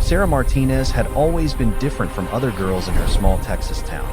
Sarah Martinez had always been different from other girls in her small Texas town.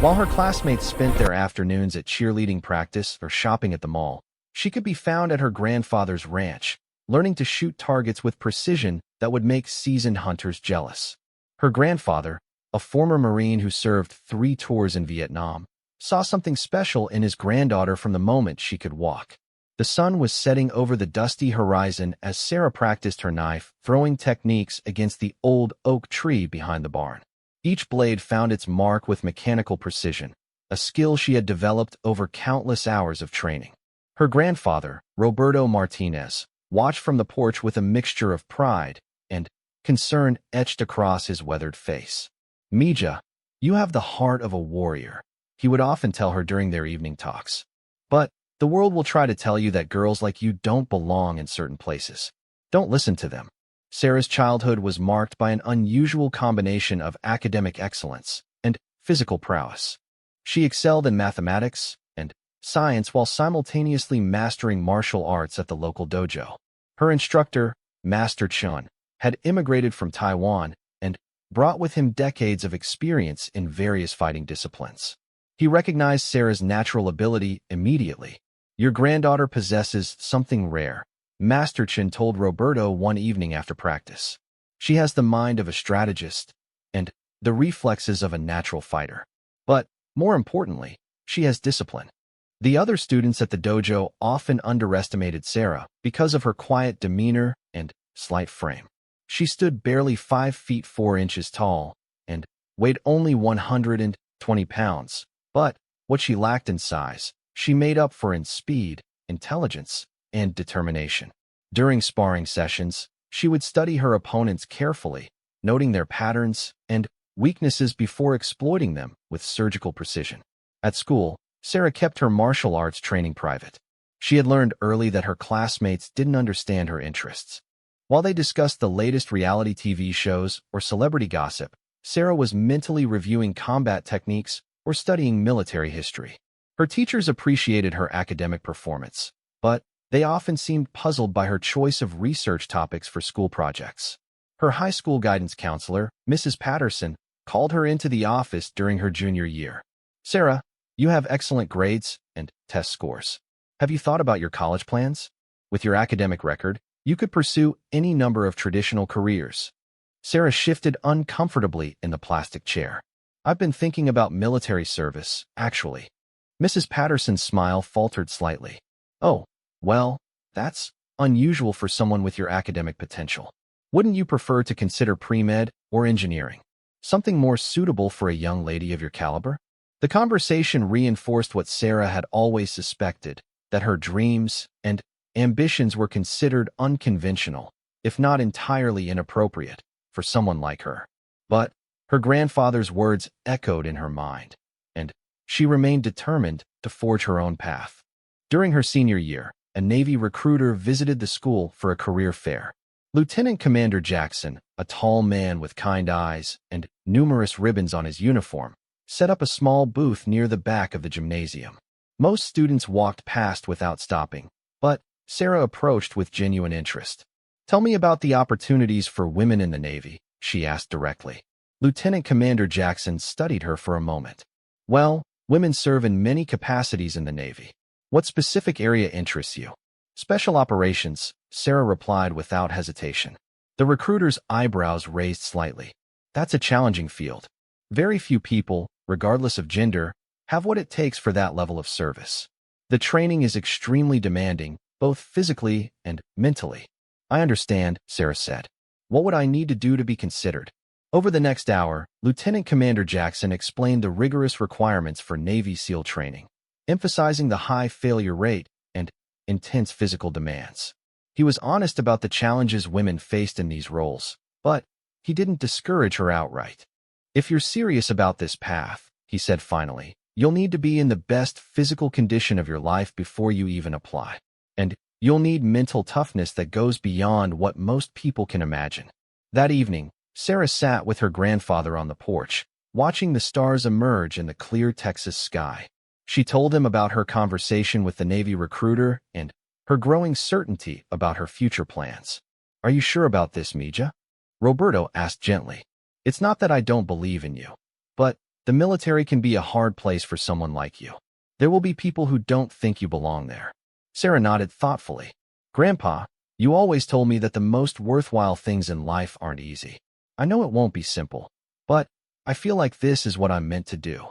While her classmates spent their afternoons at cheerleading practice or shopping at the mall, she could be found at her grandfather's ranch, learning to shoot targets with precision that would make seasoned hunters jealous. Her grandfather, a former Marine who served 3 tours in Vietnam, saw something special in his granddaughter from the moment she could walk. The sun was setting over the dusty horizon as Sarah practiced her knife-throwing techniques against the old oak tree behind the barn. Each blade found its mark with mechanical precision, a skill she had developed over countless hours of training. Her grandfather, Roberto Martinez, watched from the porch with a mixture of pride and concern etched across his weathered face. "Mija, you have the heart of a warrior," he would often tell her during their evening talks. "But the world will try to tell you that girls like you don't belong in certain places. Don't listen to them." Sarah's childhood was marked by an unusual combination of academic excellence and physical prowess. She excelled in mathematics and science while simultaneously mastering martial arts at the local dojo. Her instructor, Master Chun, had immigrated from Taiwan and brought with him decades of experience in various fighting disciplines. He recognized Sarah's natural ability immediately. "Your granddaughter possesses something rare," Master Chin told Roberto one evening after practice. "She has the mind of a strategist and the reflexes of a natural fighter. But, more importantly, she has discipline." The other students at the dojo often underestimated Sarah because of her quiet demeanor and slight frame. She stood barely 5 feet 4 inches tall and weighed only 120 pounds. But what she lacked in size, she made up for in speed, intelligence, and determination. During sparring sessions, she would study her opponents carefully, noting their patterns and weaknesses before exploiting them with surgical precision. At school, Sarah kept her martial arts training private. She had learned early that her classmates didn't understand her interests. While they discussed the latest reality TV shows or celebrity gossip, Sarah was mentally reviewing combat techniques or studying military history. Her teachers appreciated her academic performance, but they often seemed puzzled by her choice of research topics for school projects. Her high school guidance counselor, Mrs. Patterson, called her into the office during her junior year. "Sarah, you have excellent grades and test scores. Have you thought about your college plans? With your academic record, you could pursue any number of traditional careers." Sarah shifted uncomfortably in the plastic chair. "I've been thinking about military service, actually." Mrs. Patterson's smile faltered slightly. "Oh, well, that's unusual for someone with your academic potential. Wouldn't you prefer to consider pre-med or engineering? Something more suitable for a young lady of your caliber?" The conversation reinforced what Sarah had always suspected, that her dreams and ambitions were considered unconventional, if not entirely inappropriate, for someone like her. But her grandfather's words echoed in her mind, and she remained determined to forge her own path. During her senior year, a Navy recruiter visited the school for a career fair. Lieutenant Commander Jackson, a tall man with kind eyes and numerous ribbons on his uniform, set up a small booth near the back of the gymnasium. Most students walked past without stopping, but Sarah approached with genuine interest. "Tell me about the opportunities for women in the Navy," she asked directly. Lieutenant Commander Jackson studied her for a moment. "Well, women serve in many capacities in the Navy. What specific area interests you?" "Special operations," Sarah replied without hesitation. The recruiter's eyebrows raised slightly. "That's a challenging field. Very few people, regardless of gender, have what it takes for that level of service. The training is extremely demanding, both physically and mentally." "I understand," Sarah said. "What would I need to do to be considered?" Over the next hour, Lieutenant Commander Jackson explained the rigorous requirements for Navy SEAL training, emphasizing the high failure rate and intense physical demands. He was honest about the challenges women faced in these roles, but he didn't discourage her outright. "If you're serious about this path," he said finally, "you'll need to be in the best physical condition of your life before you even apply. And you'll need mental toughness that goes beyond what most people can imagine." That evening, Sarah sat with her grandfather on the porch, watching the stars emerge in the clear Texas sky. She told him about her conversation with the Navy recruiter and her growing certainty about her future plans. "Are you sure about this, Mija?" Roberto asked gently. It's not that I don't believe in you, but the military can be a hard place for someone like you. There will be people who don't think you belong there. Sarah nodded thoughtfully. Grandpa, you always told me that the most worthwhile things in life aren't easy. I know it won't be simple, but I feel like this is what I'm meant to do.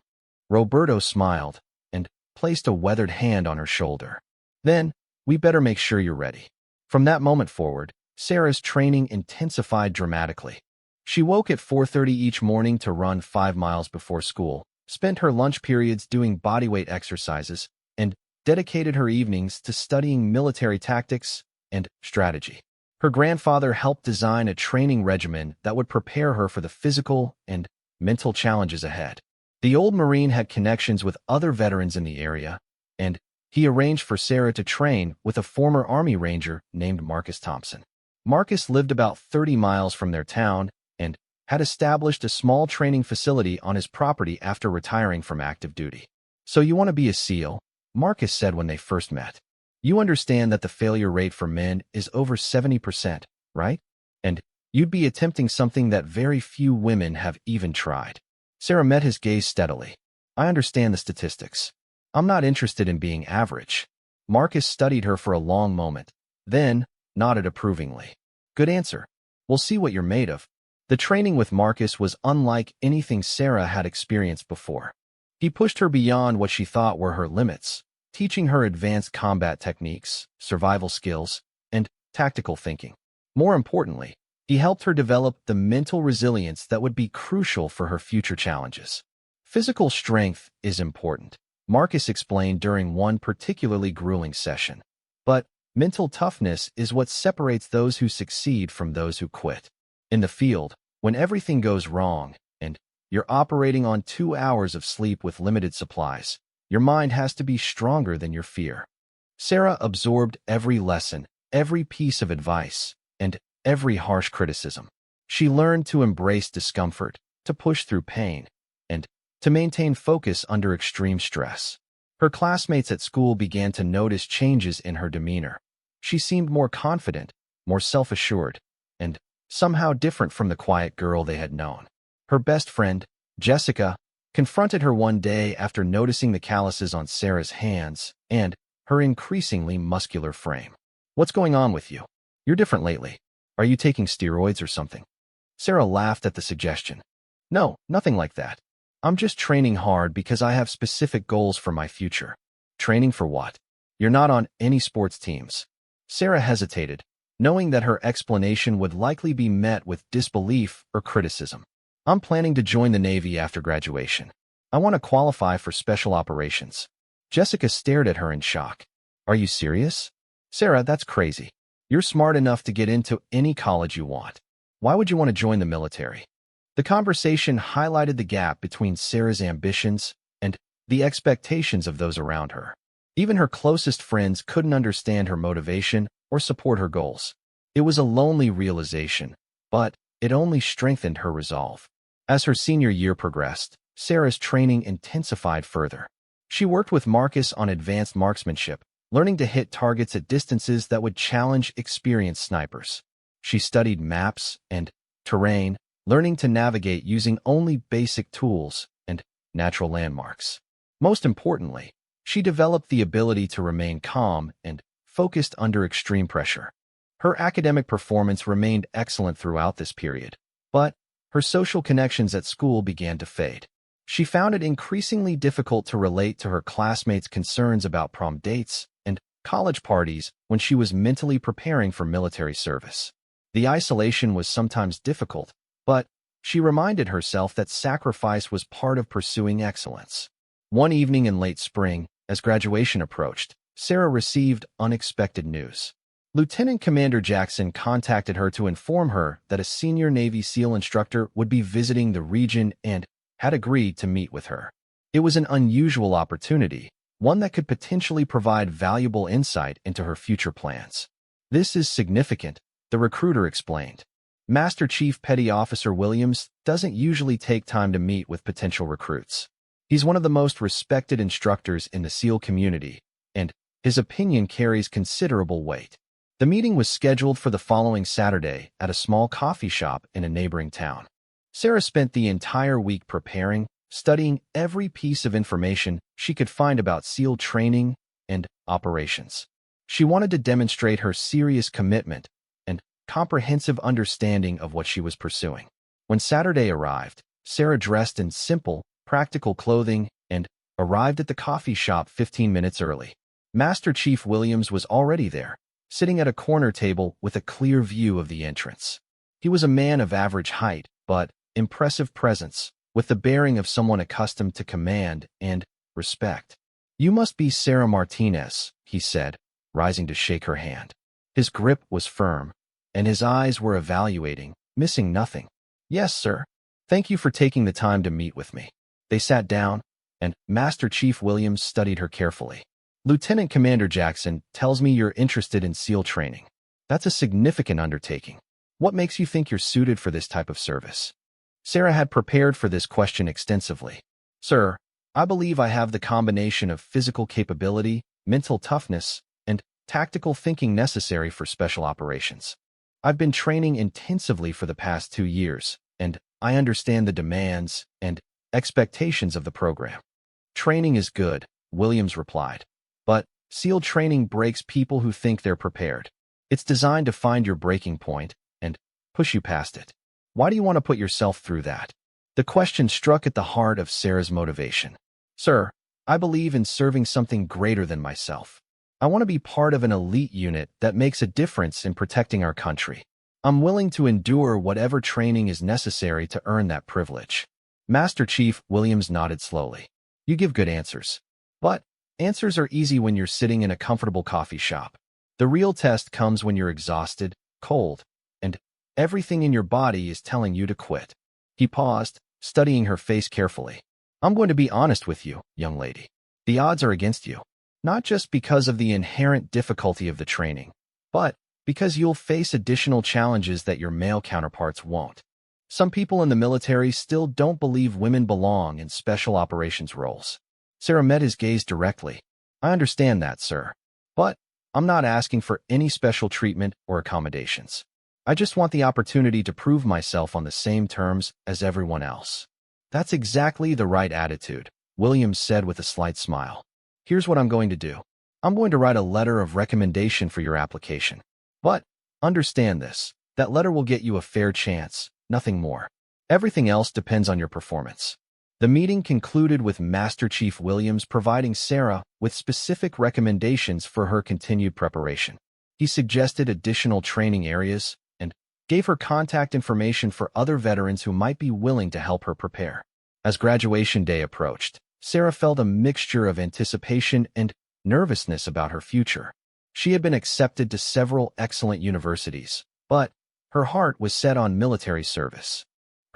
Roberto smiled and placed a weathered hand on her shoulder. Then, we better make sure you're ready. From that moment forward, Sarah's training intensified dramatically. She woke at 4:30 each morning to run 5 miles before school, spent her lunch periods doing bodyweight exercises, and dedicated her evenings to studying military tactics and strategy. Her grandfather helped design a training regimen that would prepare her for the physical and mental challenges ahead. The old Marine had connections with other veterans in the area, and he arranged for Sarah to train with a former Army Ranger named Marcus Thompson. Marcus lived about 30 miles from their town and had established a small training facility on his property after retiring from active duty. So you want to be a SEAL? Marcus said when they first met. You understand that the failure rate for men is over 70%, right? And you'd be attempting something that very few women have even tried. Sarah met his gaze steadily. I understand the statistics. I'm not interested in being average. Marcus studied her for a long moment, then nodded approvingly. Good answer. We'll see what you're made of. The training with Marcus was unlike anything Sarah had experienced before. He pushed her beyond what she thought were her limits, teaching her advanced combat techniques, survival skills, and tactical thinking. More importantly, he helped her develop the mental resilience that would be crucial for her future challenges. Physical strength is important, Marcus explained during one particularly grueling session. But mental toughness is what separates those who succeed from those who quit. In the field, when everything goes wrong and you're operating on 2 hours of sleep with limited supplies, your mind has to be stronger than your fear. Sarah absorbed every lesson, every piece of advice, and every harsh criticism. She learned to embrace discomfort, to push through pain, and to maintain focus under extreme stress. Her classmates at school began to notice changes in her demeanor. She seemed more confident, more self-assured, and somehow different from the quiet girl they had known. Her best friend, Jessica, confronted her one day after noticing the calluses on Sarah's hands and her increasingly muscular frame. What's going on with you? You're different lately. Are you taking steroids or something? Sarah laughed at the suggestion. No, nothing like that. I'm just training hard because I have specific goals for my future. Training for what? You're not on any sports teams. Sarah hesitated, knowing that her explanation would likely be met with disbelief or criticism. I'm planning to join the Navy after graduation. I want to qualify for special operations. Jessica stared at her in shock. Are you serious? Sarah, that's crazy. You're smart enough to get into any college you want. Why would you want to join the military? The conversation highlighted the gap between Sarah's ambitions and the expectations of those around her. Even her closest friends couldn't understand her motivation or support her goals. It was a lonely realization, but it only strengthened her resolve. As her senior year progressed, Sarah's training intensified further. She worked with Marcus on advanced marksmanship, learning to hit targets at distances that would challenge experienced snipers. She studied maps and terrain, learning to navigate using only basic tools and natural landmarks. Most importantly, she developed the ability to remain calm and focused under extreme pressure. Her academic performance remained excellent throughout this period, but her social connections at school began to fade. She found it increasingly difficult to relate to her classmates' concerns about prom dates and college parties when she was mentally preparing for military service. The isolation was sometimes difficult, but she reminded herself that sacrifice was part of pursuing excellence. One evening in late spring, as graduation approached, Sarah received unexpected news. Lieutenant Commander Jackson contacted her to inform her that a senior Navy SEAL instructor would be visiting the region and had agreed to meet with her. It was an unusual opportunity, one that could potentially provide valuable insight into her future plans. This is significant, the recruiter explained. Master Chief Petty Officer Williams doesn't usually take time to meet with potential recruits. He's one of the most respected instructors in the SEAL community, and his opinion carries considerable weight. The meeting was scheduled for the following Saturday at a small coffee shop in a neighboring town. Sarah spent the entire week preparing, studying every piece of information she could find about SEAL training and operations. She wanted to demonstrate her serious commitment and comprehensive understanding of what she was pursuing. When Saturday arrived, Sarah dressed in simple, practical clothing and arrived at the coffee shop 15 minutes early. Master Chief Williams was already there, sitting at a corner table with a clear view of the entrance. He was a man of average height, but impressive presence, with the bearing of someone accustomed to command and respect. "You must be Sarah Martinez," he said, rising to shake her hand. His grip was firm, and his eyes were evaluating, missing nothing. "Yes, sir. Thank you for taking the time to meet with me." They sat down, and Master Chief Williams studied her carefully. "Lieutenant Commander Jackson tells me you're interested in SEAL training. That's a significant undertaking. What makes you think you're suited for this type of service?" Sarah had prepared for this question extensively. "Sir, I believe I have the combination of physical capability, mental toughness, and tactical thinking necessary for special operations. I've been training intensively for the past 2 years, and I understand the demands and expectations of the program." "Training is good," Williams replied. "But SEAL training breaks people who think they're prepared. It's designed to find your breaking point and push you past it. Why do you want to put yourself through that?" The question struck at the heart of Sarah's motivation. "Sir, I believe in serving something greater than myself. I want to be part of an elite unit that makes a difference in protecting our country. I'm willing to endure whatever training is necessary to earn that privilege." Master Chief Williams nodded slowly. "You give good answers. But answers are easy when you're sitting in a comfortable coffee shop. The real test comes when you're exhausted, cold, and everything in your body is telling you to quit." He paused, studying her face carefully. "I'm going to be honest with you, young lady. The odds are against you. Not just because of the inherent difficulty of the training, but because you'll face additional challenges that your male counterparts won't. Some people in the military still don't believe women belong in special operations roles." Sarah met his gaze directly. "I understand that, sir. But I'm not asking for any special treatment or accommodations. I just want the opportunity to prove myself on the same terms as everyone else." "That's exactly the right attitude," Williams said with a slight smile. "Here's what I'm going to do. I'm going to write a letter of recommendation for your application. But understand this, that letter will get you a fair chance, nothing more. Everything else depends on your performance." The meeting concluded with Master Chief Williams providing Sarah with specific recommendations for her continued preparation. He suggested additional training areas and gave her contact information for other veterans who might be willing to help her prepare. As graduation day approached, Sarah felt a mixture of anticipation and nervousness about her future. She had been accepted to several excellent universities, but her heart was set on military service.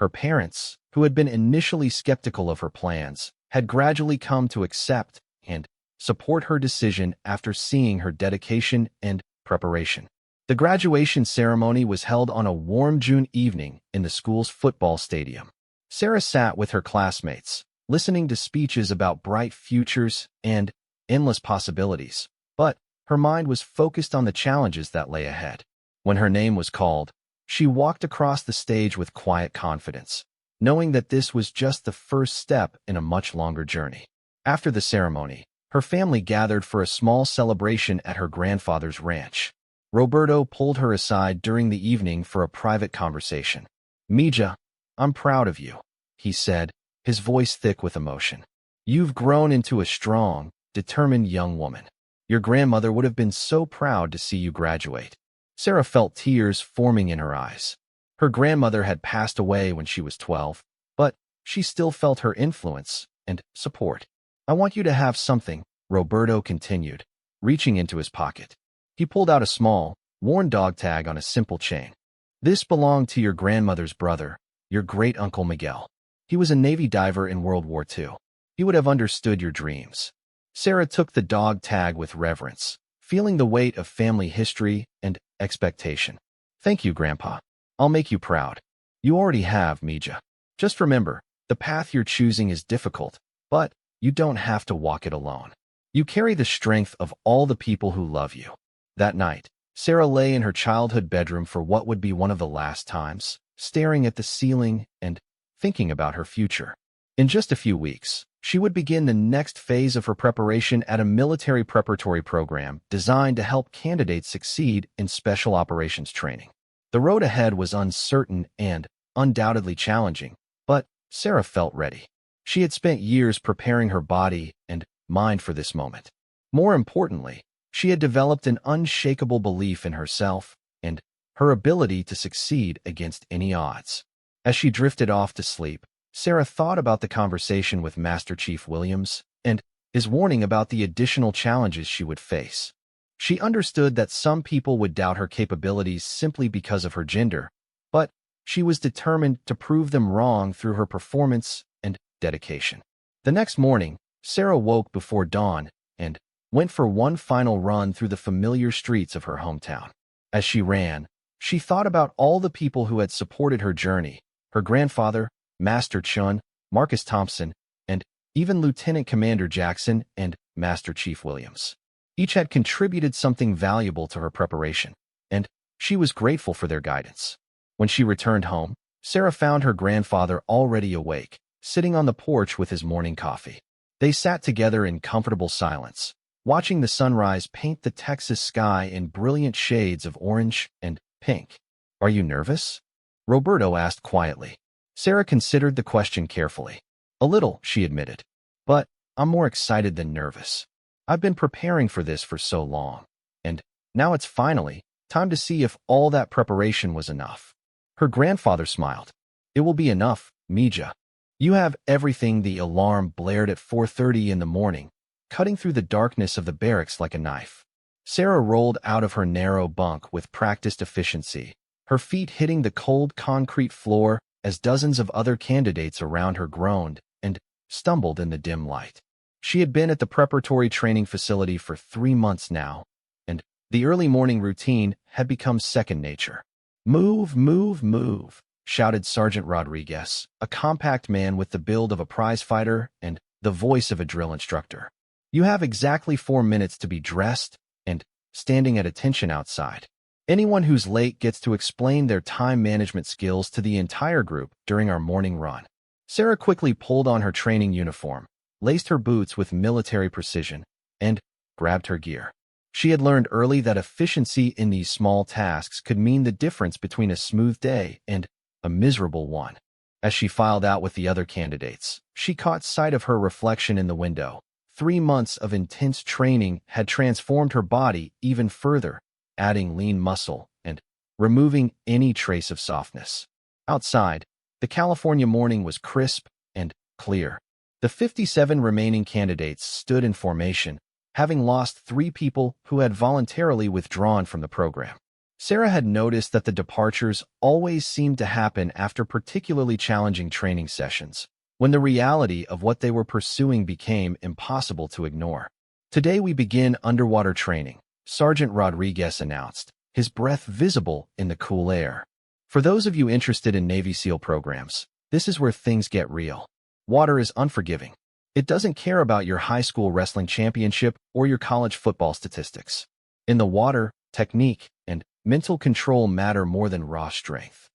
Her parents, who had been initially skeptical of her plans, had gradually come to accept and support her decision after seeing her dedication and preparation. The graduation ceremony was held on a warm June evening in the school's football stadium. Sarah sat with her classmates, listening to speeches about bright futures and endless possibilities, but her mind was focused on the challenges that lay ahead. When her name was called, she walked across the stage with quiet confidence, knowing that this was just the first step in a much longer journey. After the ceremony, her family gathered for a small celebration at her grandfather's ranch. Roberto pulled her aside during the evening for a private conversation. "Mija, I'm proud of you," he said, his voice thick with emotion. "You've grown into a strong, determined young woman. Your grandmother would have been so proud to see you graduate." Sarah felt tears forming in her eyes. Her grandmother had passed away when she was 12, but she still felt her influence and support. "I want you to have something," Roberto continued, reaching into his pocket. He pulled out a small, worn dog tag on a simple chain. "This belonged to your grandmother's brother, your great-uncle Miguel. He was a Navy diver in World War II. He would have understood your dreams." Sarah took the dog tag with reverence, feeling the weight of family history and expectation. "Thank you, Grandpa. I'll make you proud." "You already have, Mija. Just remember, the path you're choosing is difficult, but you don't have to walk it alone. You carry the strength of all the people who love you." That night, Sarah lay in her childhood bedroom for what would be one of the last times, staring at the ceiling and thinking about her future. In just a few weeks, she would begin the next phase of her preparation at a military preparatory program designed to help candidates succeed in special operations training. The road ahead was uncertain and undoubtedly challenging, but Sarah felt ready. She had spent years preparing her body and mind for this moment. More importantly, she had developed an unshakable belief in herself and her ability to succeed against any odds. As she drifted off to sleep, Sarah thought about the conversation with Master Chief Williams and his warning about the additional challenges she would face. She understood that some people would doubt her capabilities simply because of her gender, but she was determined to prove them wrong through her performance and dedication. The next morning, Sarah woke before dawn and went for one final run through the familiar streets of her hometown. As she ran, she thought about all the people who had supported her journey: her grandfather, Master Chun, Marcus Thompson, and even Lieutenant Commander Jackson and Master Chief Williams. Each had contributed something valuable to her preparation, and she was grateful for their guidance. When she returned home, Sarah found her grandfather already awake, sitting on the porch with his morning coffee. They sat together in comfortable silence, watching the sunrise paint the Texas sky in brilliant shades of orange and pink. "Are you nervous?" Roberto asked quietly. Sarah considered the question carefully. "A little," she admitted. "But I'm more excited than nervous. I've been preparing for this for so long, and now it's finally time to see if all that preparation was enough." Her grandfather smiled. "It will be enough, Mija. You have everything." The alarm blared at 4:30 in the morning, cutting through the darkness of the barracks like a knife. Sarah rolled out of her narrow bunk with practiced efficiency, her feet hitting the cold concrete floor as dozens of other candidates around her groaned and stumbled in the dim light. She had been at the preparatory training facility for 3 months now, and the early morning routine had become second nature. "Move, move, move," shouted Sergeant Rodriguez, a compact man with the build of a prizefighter and the voice of a drill instructor. "You have exactly 4 minutes to be dressed and standing at attention outside. Anyone who's late gets to explain their time management skills to the entire group during our morning run." Sarah quickly pulled on her training uniform, laced her boots with military precision, and grabbed her gear. She had learned early that efficiency in these small tasks could mean the difference between a smooth day and a miserable one. As she filed out with the other candidates, she caught sight of her reflection in the window. 3 months of intense training had transformed her body even further, adding lean muscle and removing any trace of softness. Outside, the California morning was crisp and clear. The 57 remaining candidates stood in formation, having lost 3 people who had voluntarily withdrawn from the program. Sarah had noticed that the departures always seemed to happen after particularly challenging training sessions, when the reality of what they were pursuing became impossible to ignore. "Today we begin underwater training," Sergeant Rodriguez announced, his breath visible in the cool air. "For those of you interested in Navy SEAL programs, this is where things get real. Water is unforgiving. It doesn't care about your high school wrestling championship or your college football statistics. In the water, technique and mental control matter more than raw strength."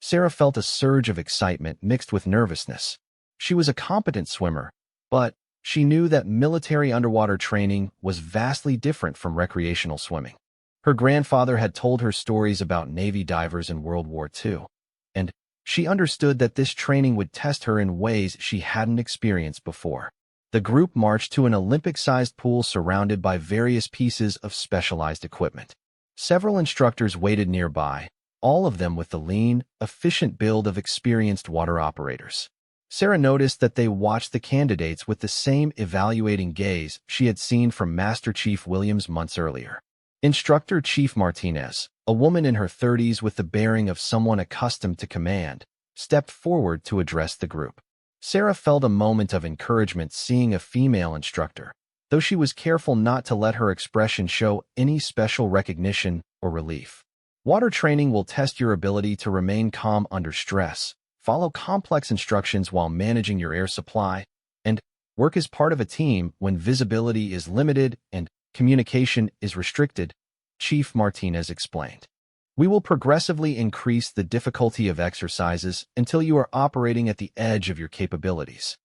Sarah felt a surge of excitement mixed with nervousness. She was a competent swimmer, but she knew that military underwater training was vastly different from recreational swimming. Her grandfather had told her stories about Navy divers in World War II, and she understood that this training would test her in ways she hadn't experienced before. The group marched to an Olympic-sized pool surrounded by various pieces of specialized equipment. Several instructors waited nearby, all of them with the lean, efficient build of experienced water operators. Sarah noticed that they watched the candidates with the same evaluating gaze she had seen from Master Chief Williams months earlier. Instructor Chief Martinez, a woman in her 30s with the bearing of someone accustomed to command, stepped forward to address the group. Sarah felt a moment of encouragement seeing a female instructor, though she was careful not to let her expression show any special recognition or relief. Water training will test your ability to remain calm under stress, follow complex instructions while managing your air supply, and work as part of a team when visibility is limited and communication is restricted, Chief Martinez explained. We will progressively increase the difficulty of exercises until you are operating at the edge of your capabilities.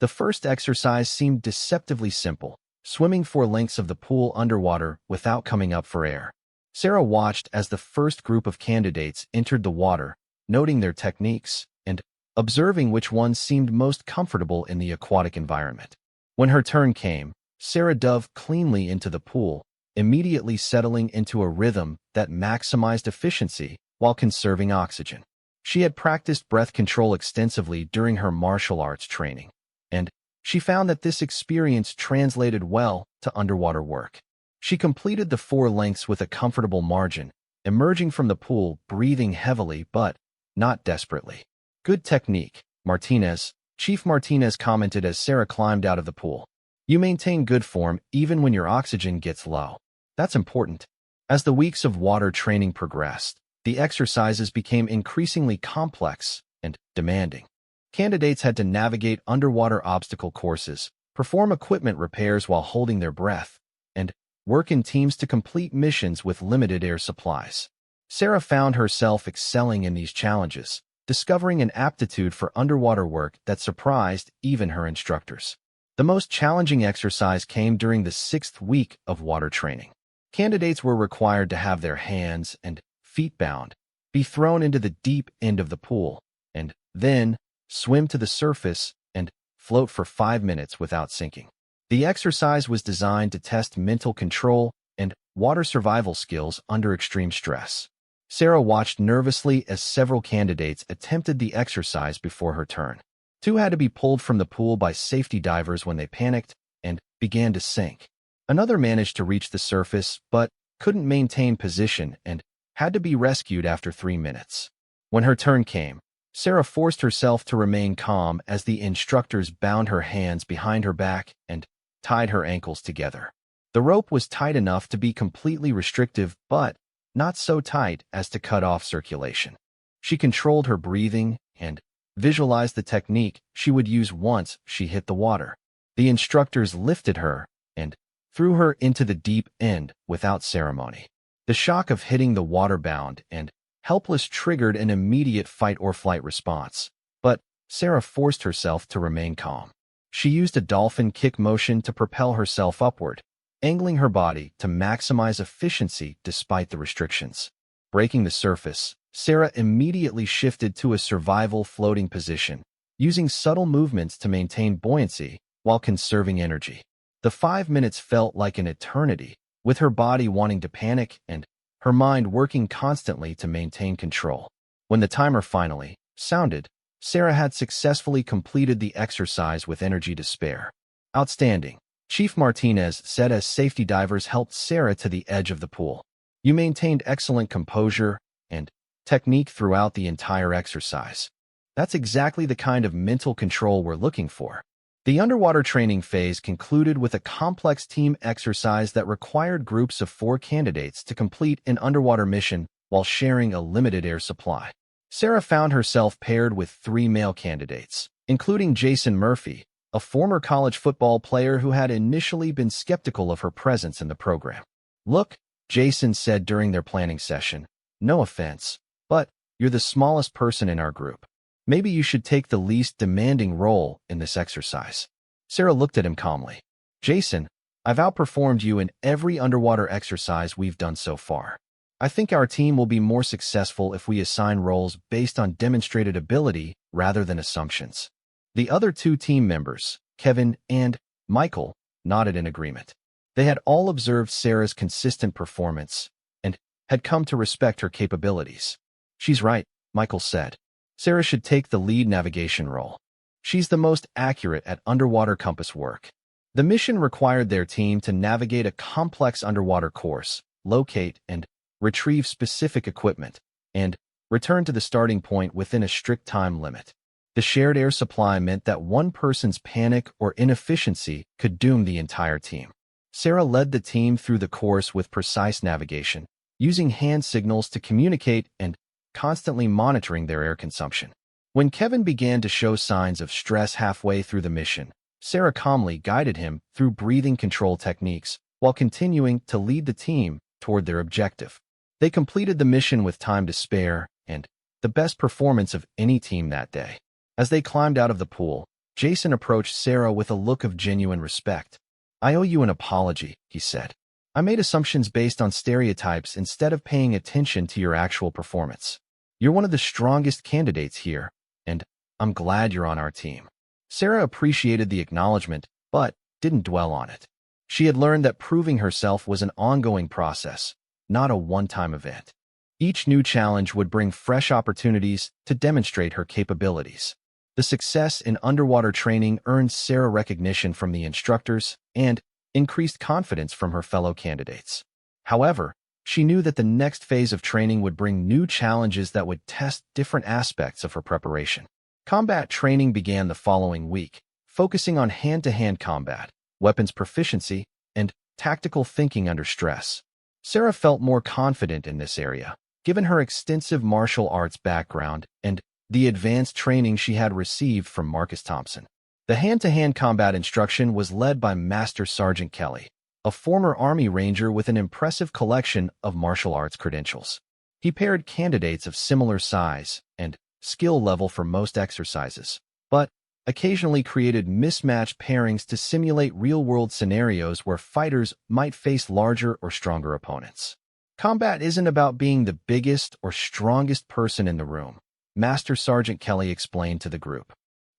The first exercise seemed deceptively simple, swimming 4 lengths of the pool underwater without coming up for air. Sarah watched as the first group of candidates entered the water, noting their techniques and observing which ones seemed most comfortable in the aquatic environment. When her turn came, Sarah dove cleanly into the pool, immediately settling into a rhythm that maximized efficiency while conserving oxygen. She had practiced breath control extensively during her martial arts training, and she found that this experience translated well to underwater work. She completed the 4 lengths with a comfortable margin, emerging from the pool breathing heavily but not desperately. Good technique, Martinez, Chief Martinez commented as Sarah climbed out of the pool. You maintain good form even when your oxygen gets low. That's important. As the weeks of water training progressed, the exercises became increasingly complex and demanding. Candidates had to navigate underwater obstacle courses, perform equipment repairs while holding their breath, and work in teams to complete missions with limited air supplies. Sarah found herself excelling in these challenges, discovering an aptitude for underwater work that surprised even her instructors. The most challenging exercise came during the 6th week of water training. Candidates were required to have their hands and feet bound, be thrown into the deep end of the pool, and then swim to the surface and float for 5 minutes without sinking. The exercise was designed to test mental control and water survival skills under extreme stress. Sarah watched nervously as several candidates attempted the exercise before her turn. 2 had to be pulled from the pool by safety divers when they panicked and began to sink. Another managed to reach the surface but couldn't maintain position and had to be rescued after 3 minutes. When her turn came, Sarah forced herself to remain calm as the instructors bound her hands behind her back and tied her ankles together. The rope was tight enough to be completely restrictive, but not so tight as to cut off circulation. She controlled her breathing and visualized the technique she would use once she hit the water. The instructors lifted her and threw her into the deep end without ceremony. The shock of hitting the water bound and helpless triggered an immediate fight-or-flight response, but Sarah forced herself to remain calm. She used a dolphin kick motion to propel herself upward, angling her body to maximize efficiency despite the restrictions. Breaking the surface, Sarah immediately shifted to a survival floating position, using subtle movements to maintain buoyancy while conserving energy. The 5 minutes felt like an eternity, with her body wanting to panic and her mind working constantly to maintain control. When the timer finally sounded, Sarah had successfully completed the exercise with energy to spare. Outstanding, Chief Martinez said as safety divers helped Sarah to the edge of the pool. You maintained excellent composure and technique throughout the entire exercise. That's exactly the kind of mental control we're looking for. The underwater training phase concluded with a complex team exercise that required groups of 4 candidates to complete an underwater mission while sharing a limited air supply. Sarah found herself paired with 3 male candidates, including Jason Murphy, a former college football player who had initially been skeptical of her presence in the program. Look, Jason said during their planning session, no offense, but you're the smallest person in our group. Maybe you should take the least demanding role in this exercise. Sarah looked at him calmly. Jason, I've outperformed you in every underwater exercise we've done so far. I think our team will be more successful if we assign roles based on demonstrated ability rather than assumptions. The other 2 team members, Kevin and Michael, nodded in agreement. They had all observed Sarah's consistent performance and had come to respect her capabilities. She's right, Michael said. Sarah should take the lead navigation role. She's the most accurate at underwater compass work. The mission required their team to navigate a complex underwater course, locate and retrieve specific equipment, and return to the starting point within a strict time limit. The shared air supply meant that one person's panic or inefficiency could doom the entire team. Sarah led the team through the course with precise navigation, using hand signals to communicate and constantly monitoring their air consumption. When Kevin began to show signs of stress halfway through the mission, Sarah calmly guided him through breathing control techniques while continuing to lead the team toward their objective. They completed the mission with time to spare and the best performance of any team that day. As they climbed out of the pool, Jason approached Sarah with a look of genuine respect. "I owe you an apology," he said. "I made assumptions based on stereotypes instead of paying attention to your actual performance. You're one of the strongest candidates here, and I'm glad you're on our team." Sarah appreciated the acknowledgement, but didn't dwell on it. She had learned that proving herself was an ongoing process, not a one-time event. Each new challenge would bring fresh opportunities to demonstrate her capabilities. The success in underwater training earned Sarah recognition from the instructors and increased confidence from her fellow candidates. However, she knew that the next phase of training would bring new challenges that would test different aspects of her preparation. Combat training began the following week, focusing on hand-to-hand combat, weapons proficiency, and tactical thinking under stress. Sarah felt more confident in this area, given her extensive martial arts background and the advanced training she had received from Marcus Thompson. The hand-to-hand combat instruction was led by Master Sergeant Kelly, a former Army Ranger with an impressive collection of martial arts credentials. He paired candidates of similar size and skill level for most exercises, but occasionally created mismatched pairings to simulate real-world scenarios where fighters might face larger or stronger opponents. Combat isn't about being the biggest or strongest person in the room, Master Sergeant Kelly explained to the group.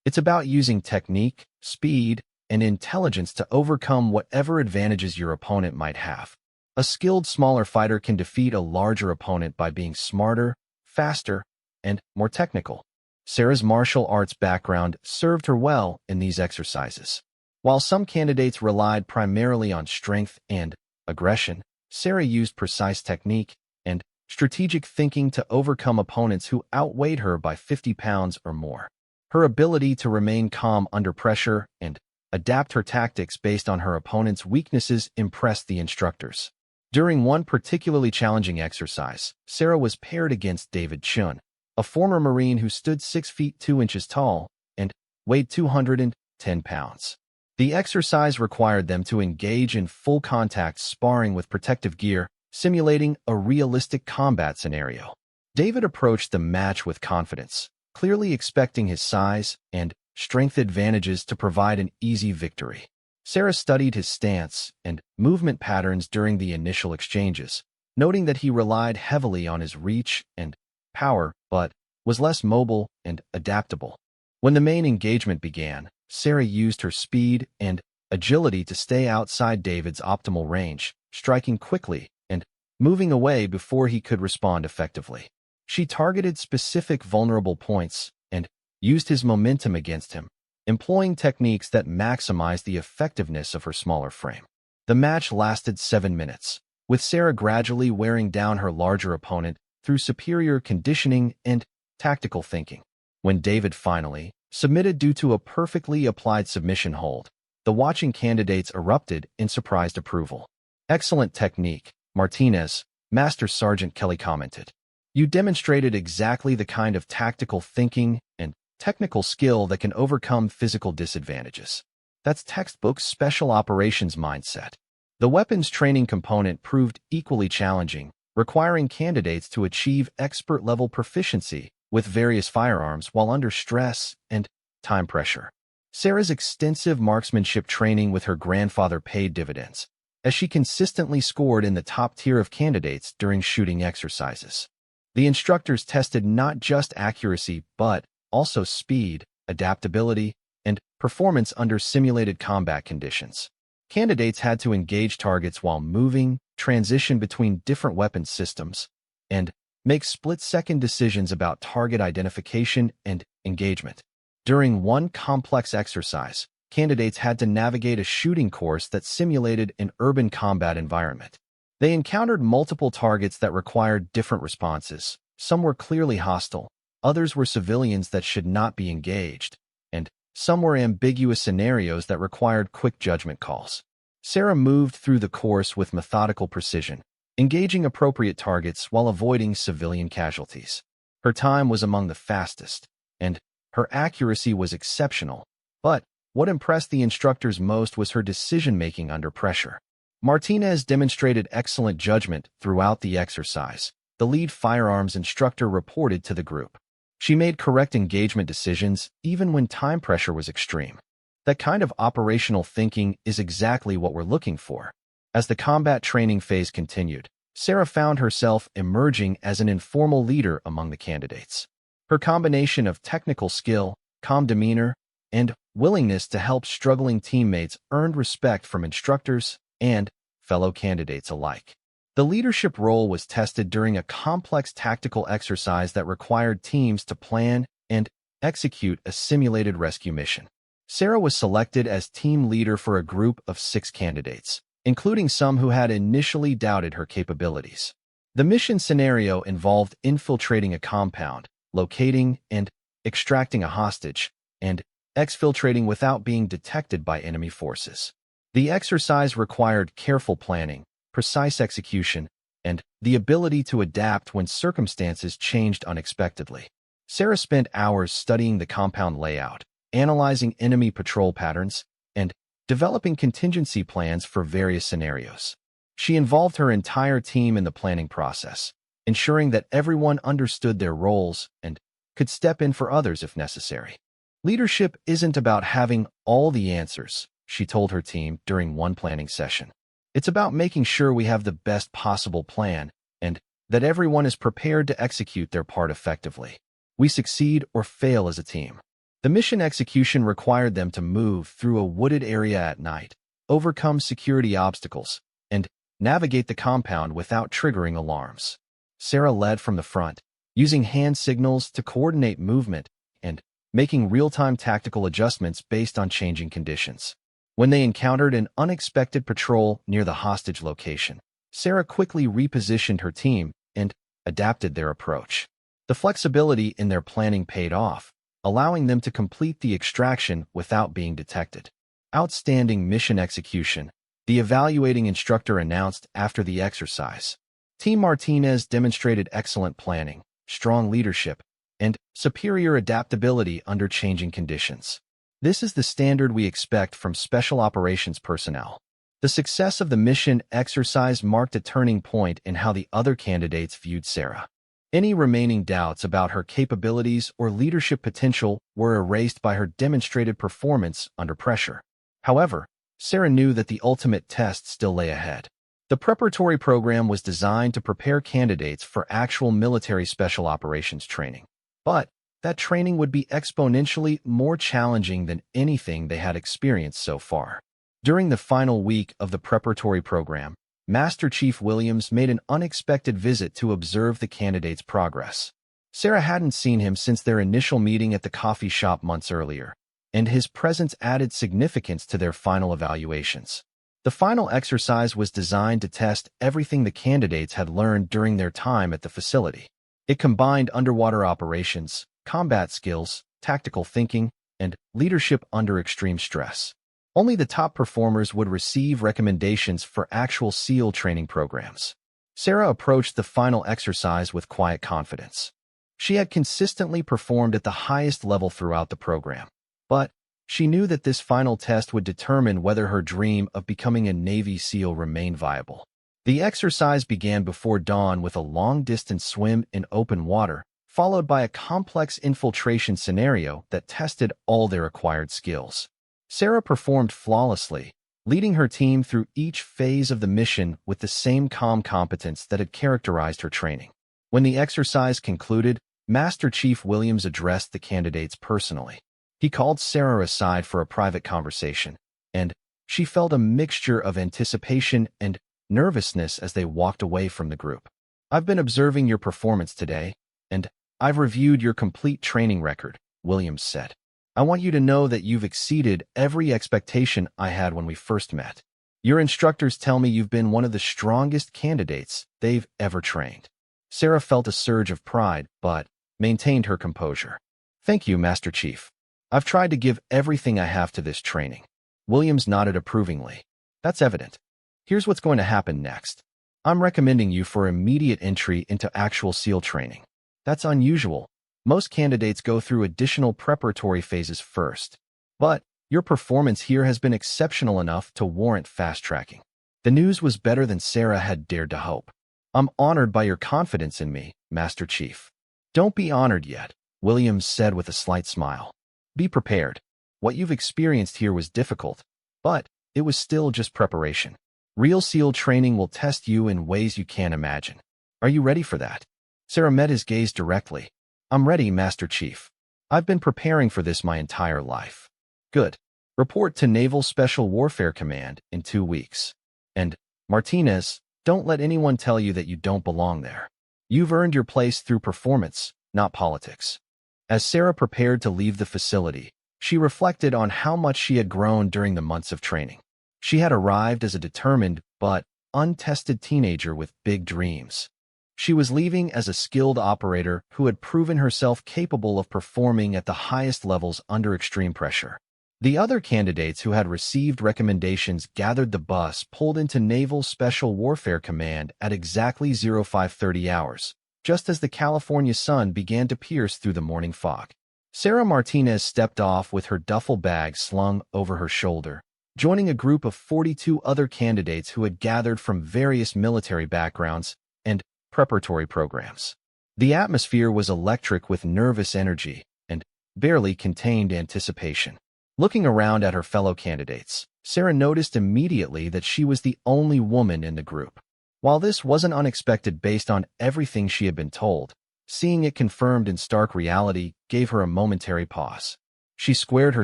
It's about using technique, speed, and intelligence to overcome whatever advantages your opponent might have. A skilled smaller fighter can defeat a larger opponent by being smarter, faster, and more technical. Sarah's martial arts background served her well in these exercises. While some candidates relied primarily on strength and aggression, Sarah used precise technique and strategic thinking to overcome opponents who outweighed her by 50 pounds or more. Her ability to remain calm under pressure and adapt her tactics based on her opponent's weaknesses impressed the instructors. During one particularly challenging exercise, Sarah was paired against David Chun, a former Marine who stood 6 feet 2 inches tall and weighed 210 pounds. The exercise required them to engage in full contact sparring with protective gear, simulating a realistic combat scenario. David approached the match with confidence, clearly expecting his size and strength advantages to provide an easy victory. Sarah studied his stance and movement patterns during the initial exchanges, noting that he relied heavily on his reach and power, but was less mobile and adaptable. When the main engagement began, Sarah used her speed and agility to stay outside David's optimal range, striking quickly and moving away before he could respond effectively. She targeted specific vulnerable points and used his momentum against him, employing techniques that maximized the effectiveness of her smaller frame. The match lasted 7 minutes, with Sarah gradually wearing down her larger opponent through superior conditioning and tactical thinking. When David finally submitted due to a perfectly applied submission hold, the watching candidates erupted in surprised approval. "Excellent technique, Martinez," Master Sergeant Kelly commented. "You demonstrated exactly the kind of tactical thinking and technical skill that can overcome physical disadvantages. That's textbook special operations mindset." The weapons training component proved equally challenging, requiring candidates to achieve expert-level proficiency with various firearms while under stress and time pressure. Sarah's extensive marksmanship training with her grandfather paid dividends, as she consistently scored in the top tier of candidates during shooting exercises. The instructors tested not just accuracy but also speed, adaptability, and performance under simulated combat conditions. Candidates had to engage targets while moving, transition between different weapons systems, and make split-second decisions about target identification and engagement. During one complex exercise, candidates had to navigate a shooting course that simulated an urban combat environment. They encountered multiple targets that required different responses. Some were clearly hostile, others were civilians that should not be engaged, and some were ambiguous scenarios that required quick judgment calls. Sarah moved through the course with methodical precision, engaging appropriate targets while avoiding civilian casualties. Her time was among the fastest, and her accuracy was exceptional, but what impressed the instructors most was her decision-making under pressure. Martinez demonstrated excellent judgment throughout the exercise, the lead firearms instructor reported to the group. She made correct engagement decisions even when time pressure was extreme. That kind of operational thinking is exactly what we're looking for. As the combat training phase continued, Sarah found herself emerging as an informal leader among the candidates. Her combination of technical skill, calm demeanor, and willingness to help struggling teammates earned respect from instructors and fellow candidates alike. The leadership role was tested during a complex tactical exercise that required teams to plan and execute a simulated rescue mission. Sarah was selected as team leader for a group of 6 candidates, including some who had initially doubted her capabilities. The mission scenario involved infiltrating a compound, locating and extracting a hostage, and exfiltrating without being detected by enemy forces. The exercise required careful planning, precise execution, and the ability to adapt when circumstances changed unexpectedly. Sarah spent hours studying the compound layout, analyzing enemy patrol patterns, and developing contingency plans for various scenarios. She involved her entire team in the planning process, ensuring that everyone understood their roles and could step in for others if necessary. Leadership isn't about having all the answers, she told her team during one planning session. It's about making sure we have the best possible plan and that everyone is prepared to execute their part effectively. We succeed or fail as a team. The mission execution required them to move through a wooded area at night, overcome security obstacles, and navigate the compound without triggering alarms. Sarah led from the front, using hand signals to coordinate movement and making real-time tactical adjustments based on changing conditions. When they encountered an unexpected patrol near the hostage location, Sarah quickly repositioned her team and adapted their approach. The flexibility in their planning paid off, allowing them to complete the extraction without being detected. Outstanding mission execution, the evaluating instructor announced after the exercise. Team Martinez demonstrated excellent planning, strong leadership, and superior adaptability under changing conditions. This is the standard we expect from special operations personnel. The success of the mission exercise marked a turning point in how the other candidates viewed Sarah. Any remaining doubts about her capabilities or leadership potential were erased by her demonstrated performance under pressure. However, Sarah knew that the ultimate test still lay ahead. The preparatory program was designed to prepare candidates for actual military special operations training. But that training would be exponentially more challenging than anything they had experienced so far. During the final week of the preparatory program, Master Chief Williams made an unexpected visit to observe the candidates' progress. Sarah hadn't seen him since their initial meeting at the coffee shop months earlier, and his presence added significance to their final evaluations. The final exercise was designed to test everything the candidates had learned during their time at the facility. It combined underwater operations, combat skills, tactical thinking, and leadership under extreme stress. Only the top performers would receive recommendations for actual SEAL training programs. Sarah approached the final exercise with quiet confidence. She had consistently performed at the highest level throughout the program, but she knew that this final test would determine whether her dream of becoming a Navy SEAL remained viable. The exercise began before dawn with a long-distance swim in open water, followed by a complex infiltration scenario that tested all their acquired skills. Sarah performed flawlessly, leading her team through each phase of the mission with the same calm competence that had characterized her training. When the exercise concluded, Master Chief Williams addressed the candidates personally. He called Sarah aside for a private conversation, and she felt a mixture of anticipation and nervousness as they walked away from the group. "I've been observing your performance today, and I've reviewed your complete training record," Williams said. "I want you to know that you've exceeded every expectation I had when we first met. Your instructors tell me you've been one of the strongest candidates they've ever trained." Sarah felt a surge of pride, but maintained her composure. "Thank you, Master Chief. I've tried to give everything I have to this training." Williams nodded approvingly. "That's evident. Here's what's going to happen next. I'm recommending you for immediate entry into actual SEAL training. That's unusual. Most candidates go through additional preparatory phases first. But your performance here has been exceptional enough to warrant fast-tracking. The news was better than Sarah had dared to hope. "I'm honored by your confidence in me, Master Chief." "Don't be honored yet," Williams said with a slight smile. "Be prepared. What you've experienced here was difficult, but it was still just preparation. Real SEAL training will test you in ways you can't imagine. Are you ready for that?" Sarah met his gaze directly. "I'm ready, Master Chief. I've been preparing for this my entire life." "Good. Report to Naval Special Warfare Command in 2 weeks. And, Martinez, don't let anyone tell you that you don't belong there. You've earned your place through performance, not politics." As Sarah prepared to leave the facility, she reflected on how much she had grown during the months of training. She had arrived as a determined but untested teenager with big dreams. She was leaving as a skilled operator who had proven herself capable of performing at the highest levels under extreme pressure. The other candidates who had received recommendations gathered the bus pulled into Naval Special Warfare Command at exactly 0530 hours, just as the California sun began to pierce through the morning fog. Sarah Martinez stepped off with her duffel bag slung over her shoulder, joining a group of 42 other candidates who had gathered from various military backgrounds and preparatory programs. The atmosphere was electric with nervous energy and barely contained anticipation. Looking around at her fellow candidates, Sarah noticed immediately that she was the only woman in the group. While this wasn't unexpected based on everything she had been told, seeing it confirmed in stark reality gave her a momentary pause. She squared her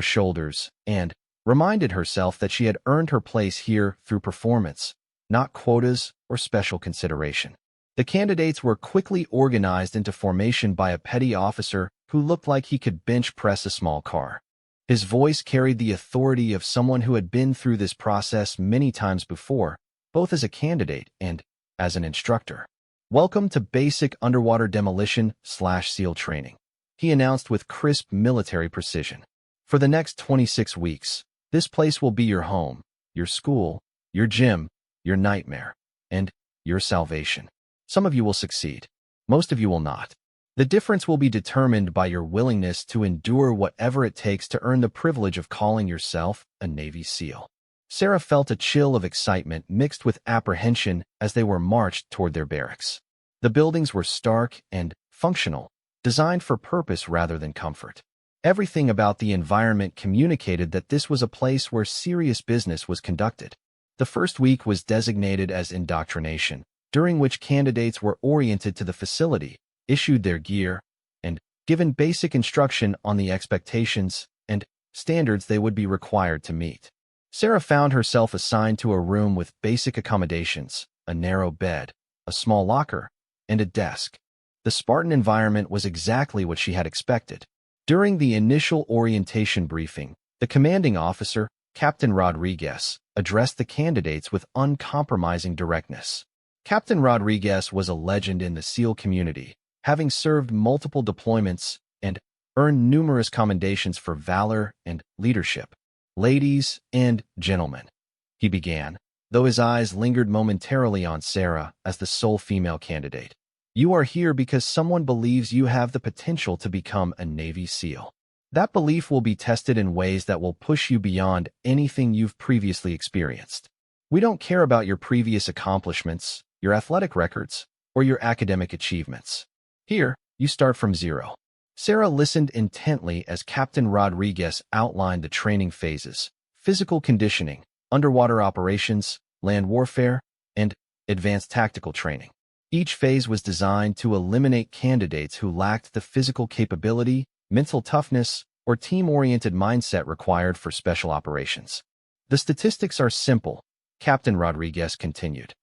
shoulders and reminded herself that she had earned her place here through performance, not quotas or special consideration. The candidates were quickly organized into formation by a petty officer who looked like he could bench press a small car. His voice carried the authority of someone who had been through this process many times before, both as a candidate and as an instructor. "Welcome to basic underwater demolition/SEAL training," he announced with crisp military precision. "For the next 26 weeks, this place will be your home, your school, your gym, your nightmare, and your salvation. Some of you will succeed. Most of you will not. The difference will be determined by your willingness to endure whatever it takes to earn the privilege of calling yourself a Navy SEAL." Sarah felt a chill of excitement mixed with apprehension as they were marched toward their barracks. The buildings were stark and functional, designed for purpose rather than comfort. Everything about the environment communicated that this was a place where serious business was conducted. The first week was designated as indoctrination, during which candidates were oriented to the facility, issued their gear, and given basic instruction on the expectations and standards they would be required to meet. Sarah found herself assigned to a room with basic accommodations, a narrow bed, a small locker, and a desk. The Spartan environment was exactly what she had expected. During the initial orientation briefing, the commanding officer, Captain Rodriguez, addressed the candidates with uncompromising directness. Captain Rodriguez was a legend in the SEAL community, having served multiple deployments and earned numerous commendations for valor and leadership. "Ladies and gentlemen," he began, though his eyes lingered momentarily on Sarah as the sole female candidate. "You are here because someone believes you have the potential to become a Navy SEAL. That belief will be tested in ways that will push you beyond anything you've previously experienced. We don't care about your previous accomplishments, your athletic records, or your academic achievements. Here, you start from zero." Sarah listened intently as Captain Rodriguez outlined the training phases: physical conditioning, underwater operations, land warfare, and advanced tactical training. Each phase was designed to eliminate candidates who lacked the physical capability, mental toughness, or team-oriented mindset required for special operations. "The statistics are simple," Captain Rodriguez continued.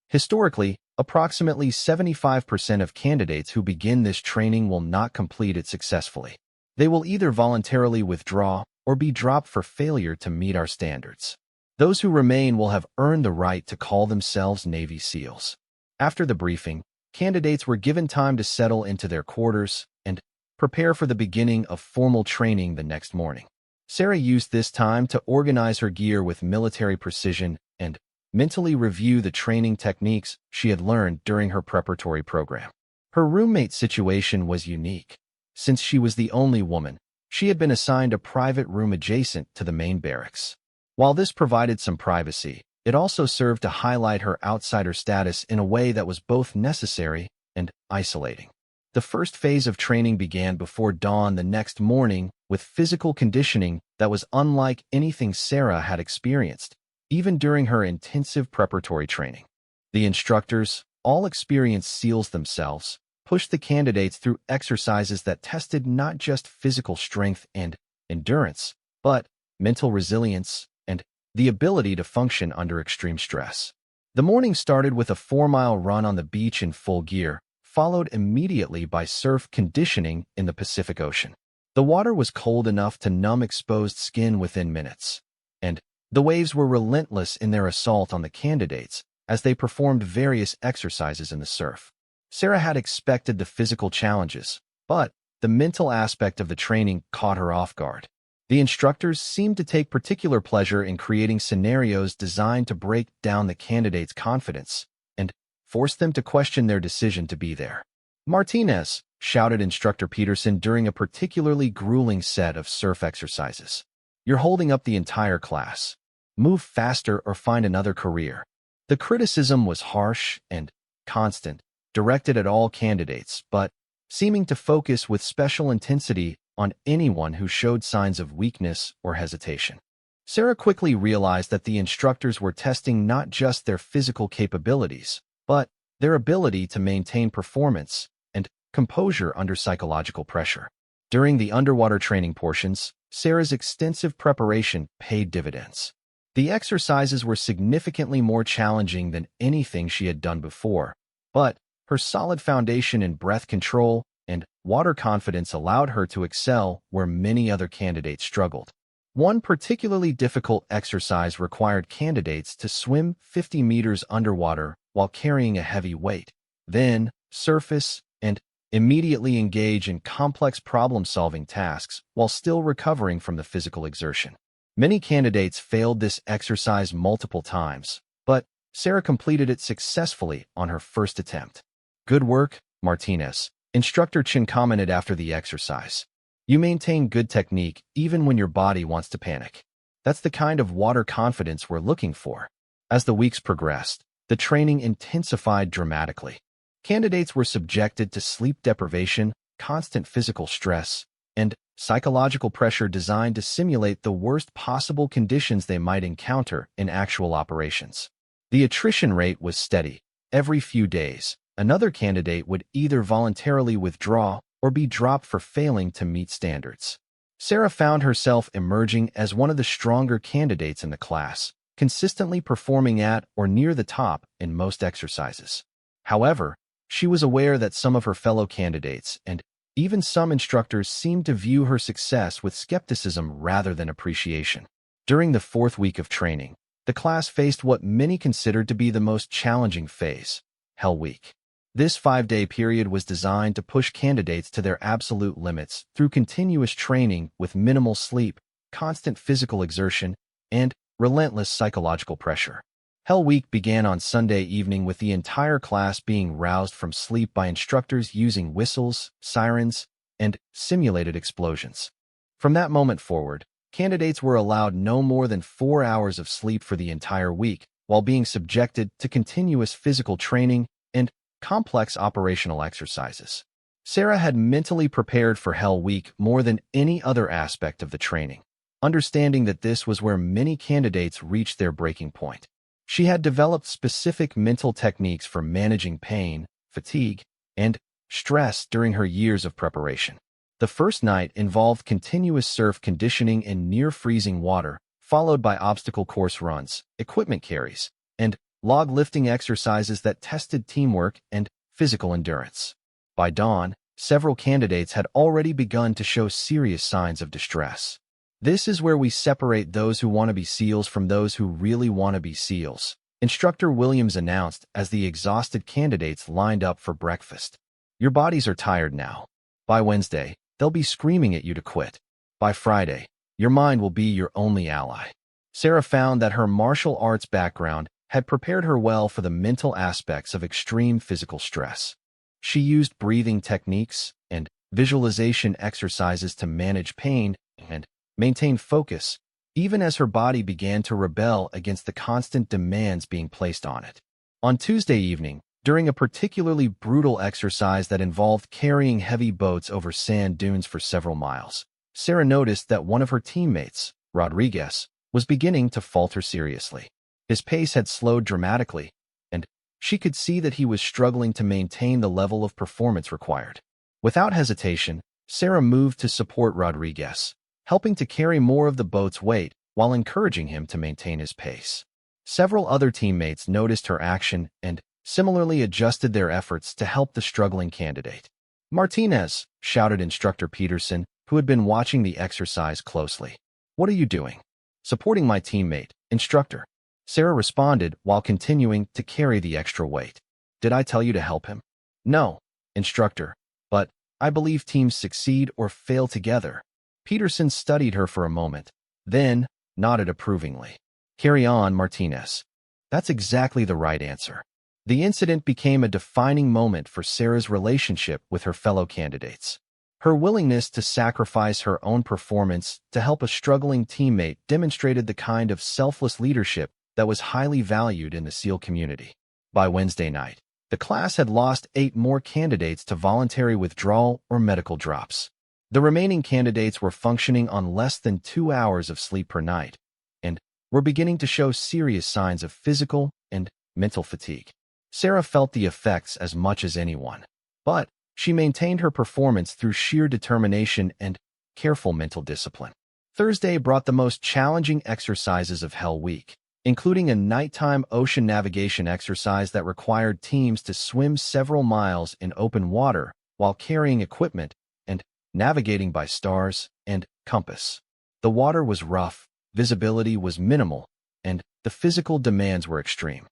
"Historically, approximately 75% of candidates who begin this training will not complete it successfully. They will either voluntarily withdraw or be dropped for failure to meet our standards. Those who remain will have earned the right to call themselves Navy SEALs." After the briefing, candidates were given time to settle into their quarters and prepare for the beginning of formal training the next morning. Sarah used this time to organize her gear with military precision and mentally review the training techniques she had learned during her preparatory program. Her roommate's situation was unique. Since she was the only woman, she had been assigned a private room adjacent to the main barracks. While this provided some privacy, It also served to highlight her outsider status in a way that was both necessary and isolating. The first phase of training began before dawn the next morning with physical conditioning that was unlike anything Sarah had experienced, even during her intensive preparatory training. The instructors, all experienced SEALs themselves, pushed the candidates through exercises that tested not just physical strength and endurance, but mental resilience and the ability to function under extreme stress. The morning started with a 4-mile run on the beach in full gear, followed immediately by surf conditioning in the Pacific Ocean. The water was cold enough to numb exposed skin within minutes, and the waves were relentless in their assault on the candidates as they performed various exercises in the surf. Sarah had expected the physical challenges, but the mental aspect of the training caught her off guard. The instructors seemed to take particular pleasure in creating scenarios designed to break down the candidates' confidence and force them to question their decision to be there. "Martinez," shouted Instructor Peterson during a particularly grueling set of surf exercises. "You're holding up the entire class. Move faster or find another career." The criticism was harsh and constant, directed at all candidates, but seeming to focus with special intensity on anyone who showed signs of weakness or hesitation. Sarah quickly realized that the instructors were testing not just their physical capabilities, but their ability to maintain performance and composure under psychological pressure. During the underwater training portions, Sarah's extensive preparation paid dividends. The exercises were significantly more challenging than anything she had done before, but her solid foundation in breath control and water confidence allowed her to excel where many other candidates struggled. One particularly difficult exercise required candidates to swim 50 meters underwater while carrying a heavy weight, then surface and immediately engage in complex problem-solving tasks while still recovering from the physical exertion. Many candidates failed this exercise multiple times, but Sarah completed it successfully on her first attempt. "Good work, Martinez," Instructor Chin commented after the exercise. "You maintain good technique even when your body wants to panic. That's the kind of water confidence we're looking for." As the weeks progressed, the training intensified dramatically. Candidates were subjected to sleep deprivation, constant physical stress, and psychological pressure designed to simulate the worst possible conditions they might encounter in actual operations. The attrition rate was steady. Every few days, another candidate would either voluntarily withdraw or be dropped for failing to meet standards. Sarah found herself emerging as one of the stronger candidates in the class, consistently performing at or near the top in most exercises. However, she was aware that some of her fellow candidates and even some instructors seemed to view her success with skepticism rather than appreciation. During the 4th week of training, the class faced what many considered to be the most challenging phase, Hell Week. This 5-day period was designed to push candidates to their absolute limits through continuous training with minimal sleep, constant physical exertion, and relentless psychological pressure. Hell Week began on Sunday evening with the entire class being roused from sleep by instructors using whistles, sirens, and simulated explosions. From that moment forward, candidates were allowed no more than 4 hours of sleep for the entire week, while being subjected to continuous physical training and complex operational exercises. Sarah had mentally prepared for Hell Week more than any other aspect of the training, understanding that this was where many candidates reached their breaking point. She had developed specific mental techniques for managing pain, fatigue, and stress during her years of preparation. The first night involved continuous surf conditioning in near-freezing water, followed by obstacle course runs, equipment carries, and log lifting exercises that tested teamwork and physical endurance. By dawn, several candidates had already begun to show serious signs of distress. "This is where we separate those who want to be SEALs from those who really want to be SEALs," Instructor Williams announced as the exhausted candidates lined up for breakfast. "Your bodies are tired now. By Wednesday, they'll be screaming at you to quit. By Friday, your mind will be your only ally." Sarah found that her martial arts background had prepared her well for the mental aspects of extreme physical stress. She used breathing techniques and visualization exercises to manage pain and maintain focus, even as her body began to rebel against the constant demands being placed on it. On Tuesday evening, during a particularly brutal exercise that involved carrying heavy boats over sand dunes for several miles, Sarah noticed that one of her teammates, Rodriguez, was beginning to falter seriously. His pace had slowed dramatically, and she could see that he was struggling to maintain the level of performance required. Without hesitation, Sarah moved to support Rodriguez, helping to carry more of the boat's weight while encouraging him to maintain his pace. Several other teammates noticed her action and similarly adjusted their efforts to help the struggling candidate. "Martinez," shouted Instructor Peterson, who had been watching the exercise closely. "What are you doing?" "Supporting my teammate, Instructor," Sarah responded while continuing to carry the extra weight. "Did I tell you to help him?" "No, Instructor, but I believe teams succeed or fail together." Peterson studied her for a moment, then nodded approvingly. "Carry on, Martinez. That's exactly the right answer." The incident became a defining moment for Sarah's relationship with her fellow candidates. Her willingness to sacrifice her own performance to help a struggling teammate demonstrated the kind of selfless leadership that was highly valued in the SEAL community. By Wednesday night, the class had lost 8 more candidates to voluntary withdrawal or medical drops. The remaining candidates were functioning on less than 2 hours of sleep per night, and were beginning to show serious signs of physical and mental fatigue. Sarah felt the effects as much as anyone, but she maintained her performance through sheer determination and careful mental discipline. Thursday brought the most challenging exercises of Hell Week, including a nighttime ocean navigation exercise that required teams to swim several miles in open water while carrying equipment and navigating by stars and compass. The water was rough, visibility was minimal, and the physical demands were extreme.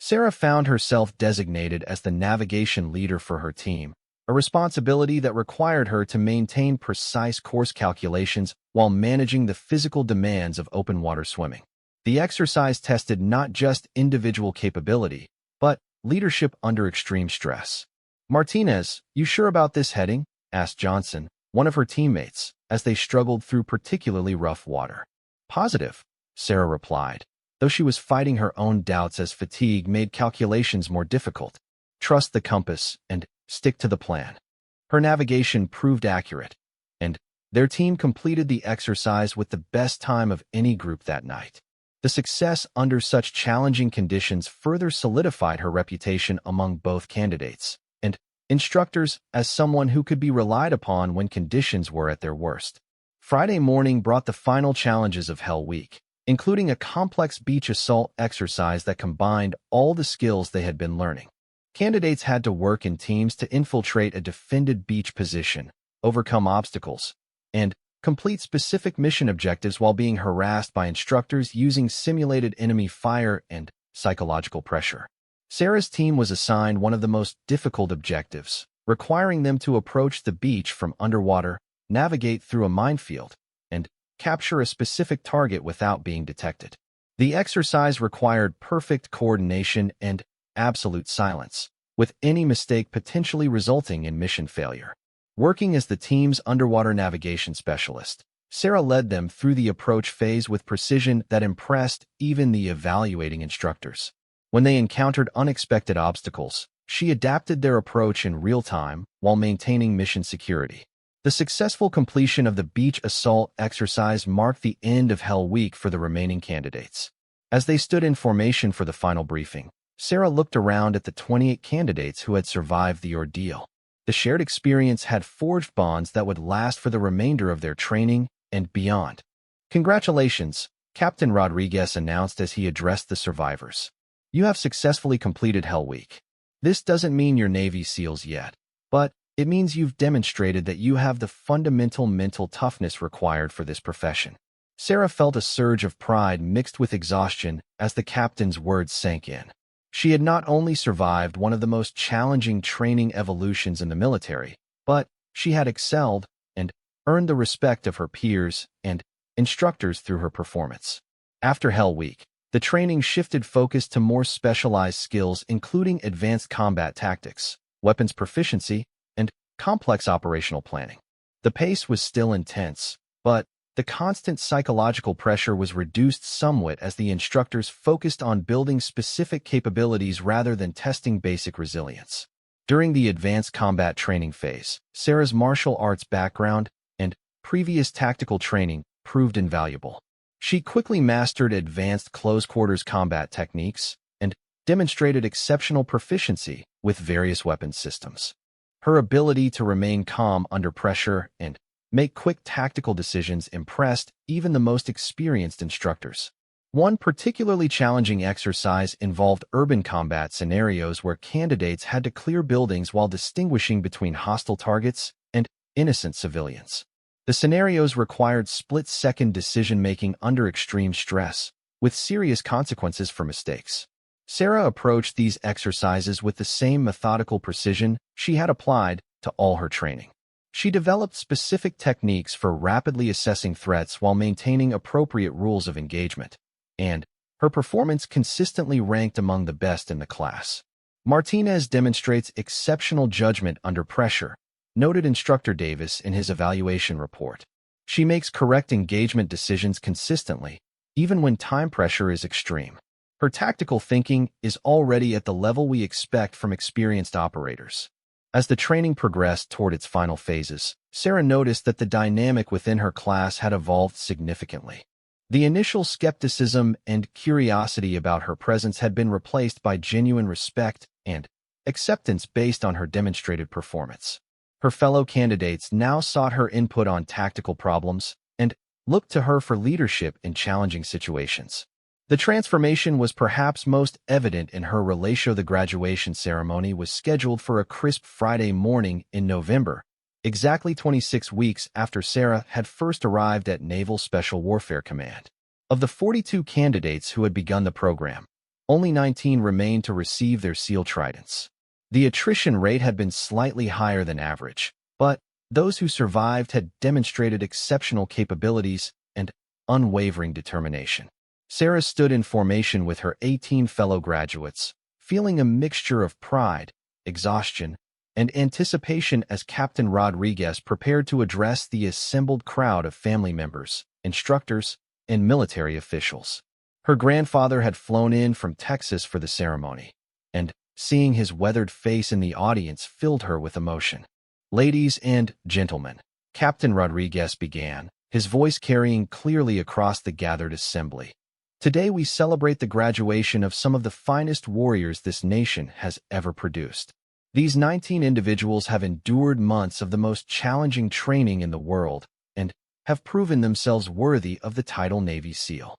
Sarah found herself designated as the navigation leader for her team, a responsibility that required her to maintain precise course calculations while managing the physical demands of open water swimming. The exercise tested not just individual capability, but leadership under extreme stress. "Martinez, you sure about this heading?" asked Johnson, one of her teammates, as they struggled through particularly rough water. "Positive," Sarah replied, though she was fighting her own doubts as fatigue made calculations more difficult. "Trust the compass and stick to the plan." Her navigation proved accurate, and their team completed the exercise with the best time of any group that night. The success under such challenging conditions further solidified her reputation among both candidates and instructors as someone who could be relied upon when conditions were at their worst. Friday morning brought the final challenges of Hell Week, including a complex beach assault exercise that combined all the skills they had been learning. Candidates had to work in teams to infiltrate a defended beach position, overcome obstacles, and complete specific mission objectives while being harassed by instructors using simulated enemy fire and psychological pressure. Sarah's team was assigned one of the most difficult objectives, requiring them to approach the beach from underwater, navigate through a minefield, and capture a specific target without being detected. The exercise required perfect coordination and absolute silence, with any mistake potentially resulting in mission failure. Working as the team's underwater navigation specialist, Sarah led them through the approach phase with precision that impressed even the evaluating instructors. When they encountered unexpected obstacles, she adapted their approach in real time while maintaining mission security. The successful completion of the beach assault exercise marked the end of Hell Week for the remaining candidates. As they stood in formation for the final briefing, Sarah looked around at the 28 candidates who had survived the ordeal. The shared experience had forged bonds that would last for the remainder of their training and beyond. "Congratulations," Captain Rodriguez announced as he addressed the survivors. "You have successfully completed Hell Week. This doesn't mean you're Navy SEALs yet, but it means you've demonstrated that you have the fundamental mental toughness required for this profession." Sarah felt a surge of pride mixed with exhaustion as the captain's words sank in. She had not only survived one of the most challenging training evolutions in the military, but she had excelled and earned the respect of her peers and instructors through her performance. After Hell Week, the training shifted focus to more specialized skills including advanced combat tactics, weapons proficiency, and complex operational planning. The pace was still intense, but The constant psychological pressure was reduced somewhat as the instructors focused on building specific capabilities rather than testing basic resilience. During the advanced combat training phase, Sarah's martial arts background and previous tactical training proved invaluable. She quickly mastered advanced close-quarters combat techniques and demonstrated exceptional proficiency with various weapons systems. Her ability to remain calm under pressure and make quick tactical decisions impressed even the most experienced instructors. One particularly challenging exercise involved urban combat scenarios where candidates had to clear buildings while distinguishing between hostile targets and innocent civilians. The scenarios required split-second decision-making under extreme stress, with serious consequences for mistakes. Sarah approached these exercises with the same methodical precision she had applied to all her training. She developed specific techniques for rapidly assessing threats while maintaining appropriate rules of engagement, and her performance consistently ranked among the best in the class. Martinez demonstrates exceptional judgment under pressure, noted Instructor Davis in his evaluation report. She makes correct engagement decisions consistently, even when time pressure is extreme. Her tactical thinking is already at the level we expect from experienced operators. As the training progressed toward its final phases, Sarah noticed that the dynamic within her class had evolved significantly. The initial skepticism and curiosity about her presence had been replaced by genuine respect and acceptance based on her demonstrated performance. Her fellow candidates now sought her input on tactical problems and looked to her for leadership in challenging situations. The transformation was perhaps most evident in her relatio. The graduation ceremony was scheduled for a crisp Friday morning in November, exactly 26 weeks after Sarah had first arrived at Naval Special Warfare Command. Of the 42 candidates who had begun the program, only 19 remained to receive their SEAL Tridents. The attrition rate had been slightly higher than average, but those who survived had demonstrated exceptional capabilities and unwavering determination. Sarah stood in formation with her 18 fellow graduates, feeling a mixture of pride, exhaustion, and anticipation as Captain Rodriguez prepared to address the assembled crowd of family members, instructors, and military officials. Her grandfather had flown in from Texas for the ceremony, and seeing his weathered face in the audience filled her with emotion. "Ladies and gentlemen," Captain Rodriguez began, his voice carrying clearly across the gathered assembly. "Today we celebrate the graduation of some of the finest warriors this nation has ever produced. These 19 individuals have endured months of the most challenging training in the world and have proven themselves worthy of the title Navy SEAL."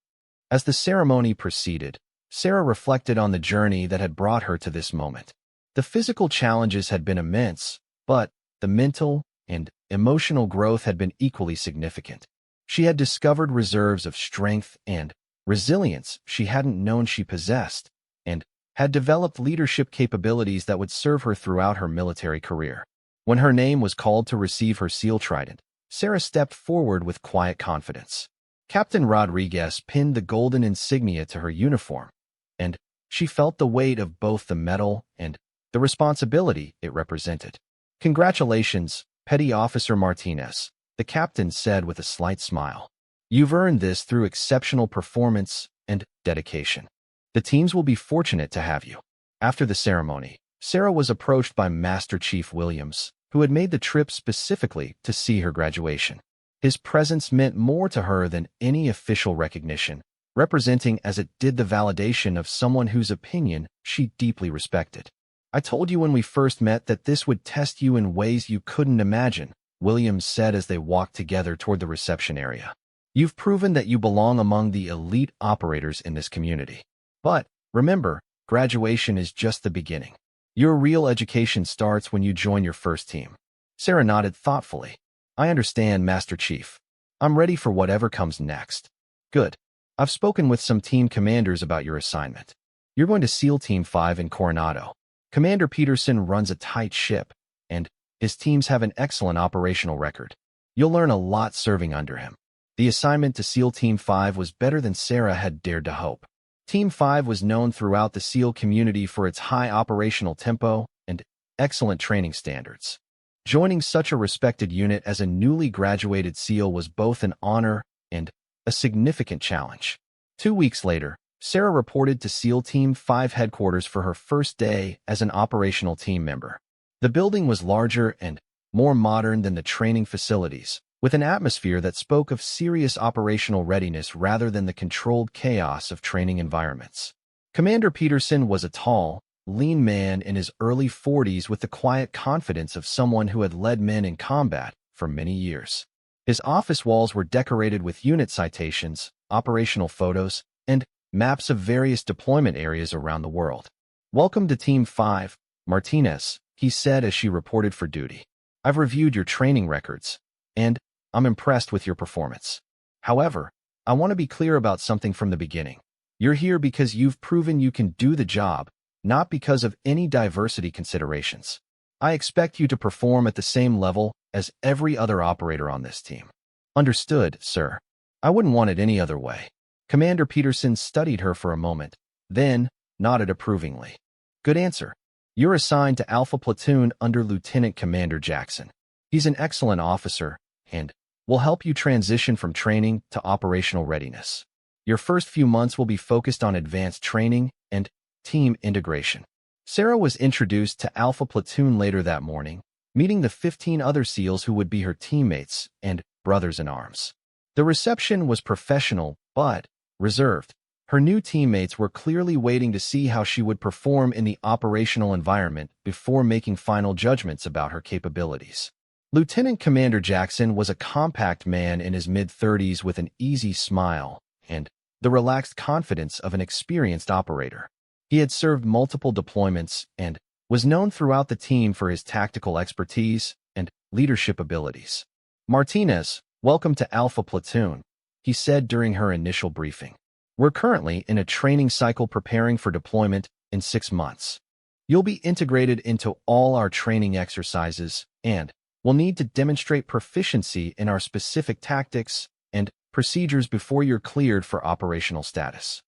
As the ceremony proceeded, Sarah reflected on the journey that had brought her to this moment. The physical challenges had been immense, but the mental and emotional growth had been equally significant. She had discovered reserves of strength and resilience she hadn't known she possessed, and had developed leadership capabilities that would serve her throughout her military career. When her name was called to receive her SEAL Trident, Sarah stepped forward with quiet confidence. Captain Rodriguez pinned the golden insignia to her uniform, and she felt the weight of both the medal and the responsibility it represented. "Congratulations, Petty Officer Martinez," the captain said with a slight smile. "You've earned this through exceptional performance and dedication. The teams will be fortunate to have you." After the ceremony, Sarah was approached by Master Chief Williams, who had made the trip specifically to see her graduation. His presence meant more to her than any official recognition, representing as it did the validation of someone whose opinion she deeply respected. "I told you when we first met that this would test you in ways you couldn't imagine," Williams said as they walked together toward the reception area. "You've proven that you belong among the elite operators in this community. But remember, graduation is just the beginning. Your real education starts when you join your first team." Sarah nodded thoughtfully. "I understand, Master Chief. I'm ready for whatever comes next." "Good. I've spoken with some team commanders about your assignment. You're going to SEAL Team 5 in Coronado. Commander Peterson runs a tight ship, and his teams have an excellent operational record. You'll learn a lot serving under him." The assignment to SEAL Team 5 was better than Sarah had dared to hope. Team 5 was known throughout the SEAL community for its high operational tempo and excellent training standards. Joining such a respected unit as a newly graduated SEAL was both an honor and a significant challenge. 2 weeks later, Sarah reported to SEAL Team 5 headquarters for her first day as an operational team member. The building was larger and more modern than the training facilities, with an atmosphere that spoke of serious operational readiness rather than the controlled chaos of training environments. Commander Peterson was a tall, lean man in his early 40s with the quiet confidence of someone who had led men in combat for many years. His office walls were decorated with unit citations, operational photos, and maps of various deployment areas around the world. "Welcome to Team 5, Martinez," he said as she reported for duty. "I've reviewed your training records, and I'm impressed with your performance. However, I want to be clear about something from the beginning. You're here because you've proven you can do the job, not because of any diversity considerations. I expect you to perform at the same level as every other operator on this team." "Understood, sir. I wouldn't want it any other way." Commander Peterson studied her for a moment, then nodded approvingly. "Good answer. You're assigned to Alpha Platoon under Lieutenant Commander Jackson. He's an excellent officer and will help you transition from training to operational readiness. Your first few months will be focused on advanced training and team integration." Sarah was introduced to Alpha Platoon later that morning, meeting the 15 other SEALs who would be her teammates and brothers-in-arms. The reception was professional but reserved. Her new teammates were clearly waiting to see how she would perform in the operational environment before making final judgments about her capabilities. Lieutenant Commander Jackson was a compact man in his mid-30s with an easy smile and the relaxed confidence of an experienced operator. He had served multiple deployments and was known throughout the team for his tactical expertise and leadership abilities. "Martinez, welcome to Alpha Platoon," he said during her initial briefing. "We're currently in a training cycle preparing for deployment in 6 months. You'll be integrated into all our training exercises and will need to demonstrate proficiency in our specific tactics and procedures before you're cleared for operational status."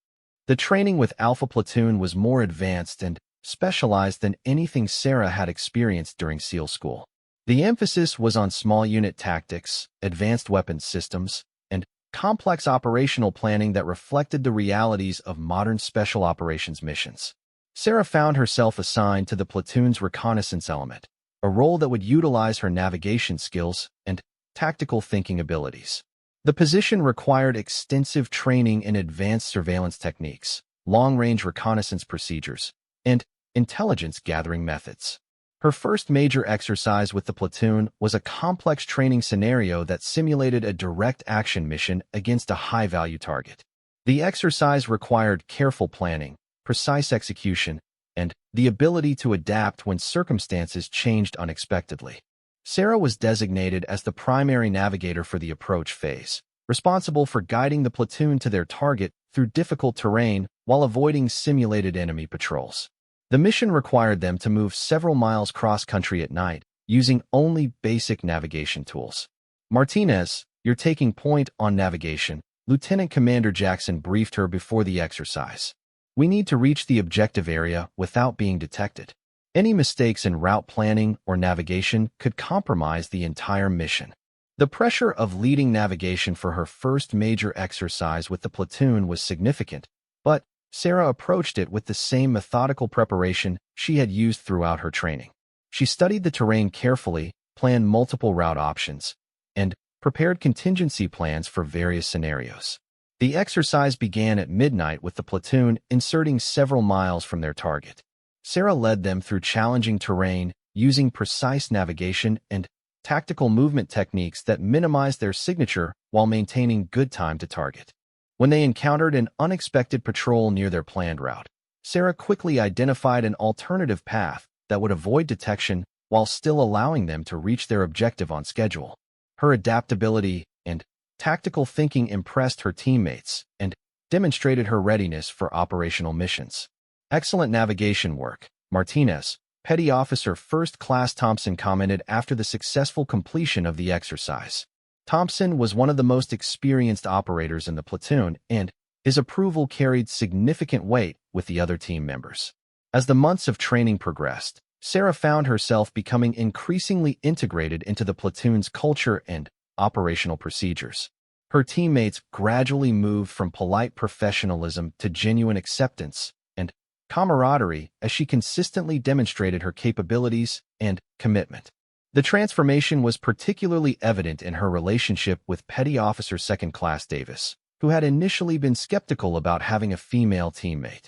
The training with Alpha Platoon was more advanced and specialized than anything Sarah had experienced during SEAL school. The emphasis was on small unit tactics, advanced weapons systems, and complex operational planning that reflected the realities of modern special operations missions. Sarah found herself assigned to the platoon's reconnaissance element, a role that would utilize her navigation skills and tactical thinking abilities. The position required extensive training in advanced surveillance techniques, long-range reconnaissance procedures, and intelligence-gathering methods. Her first major exercise with the platoon was a complex training scenario that simulated a direct action mission against a high-value target. The exercise required careful planning, precise execution, and the ability to adapt when circumstances changed unexpectedly. Sarah was designated as the primary navigator for the approach phase, responsible for guiding the platoon to their target through difficult terrain while avoiding simulated enemy patrols. The mission required them to move several miles cross-country at night, using only basic navigation tools. "Martinez, you're taking point on navigation," Lieutenant Commander Jackson briefed her before the exercise. "We need to reach the objective area without being detected. Any mistakes in route planning or navigation could compromise the entire mission." The pressure of leading navigation for her first major exercise with the platoon was significant, but Sarah approached it with the same methodical preparation she had used throughout her training. She studied the terrain carefully, planned multiple route options, and prepared contingency plans for various scenarios. The exercise began at midnight with the platoon inserting several miles from their target. Sarah led them through challenging terrain, using precise navigation and tactical movement techniques that minimized their signature while maintaining good time to target. When they encountered an unexpected patrol near their planned route, Sarah quickly identified an alternative path that would avoid detection while still allowing them to reach their objective on schedule. Her adaptability and tactical thinking impressed her teammates and demonstrated her readiness for operational missions. "Excellent navigation work, Martinez," Petty Officer First Class Thompson commented after the successful completion of the exercise. Thompson was one of the most experienced operators in the platoon, and his approval carried significant weight with the other team members. As the months of training progressed, Sarah found herself becoming increasingly integrated into the platoon's culture and operational procedures. Her teammates gradually moved from polite professionalism to genuine acceptance and camaraderie as she consistently demonstrated her capabilities and commitment. The transformation was particularly evident in her relationship with Petty Officer Second Class Davis, who had initially been skeptical about having a female teammate.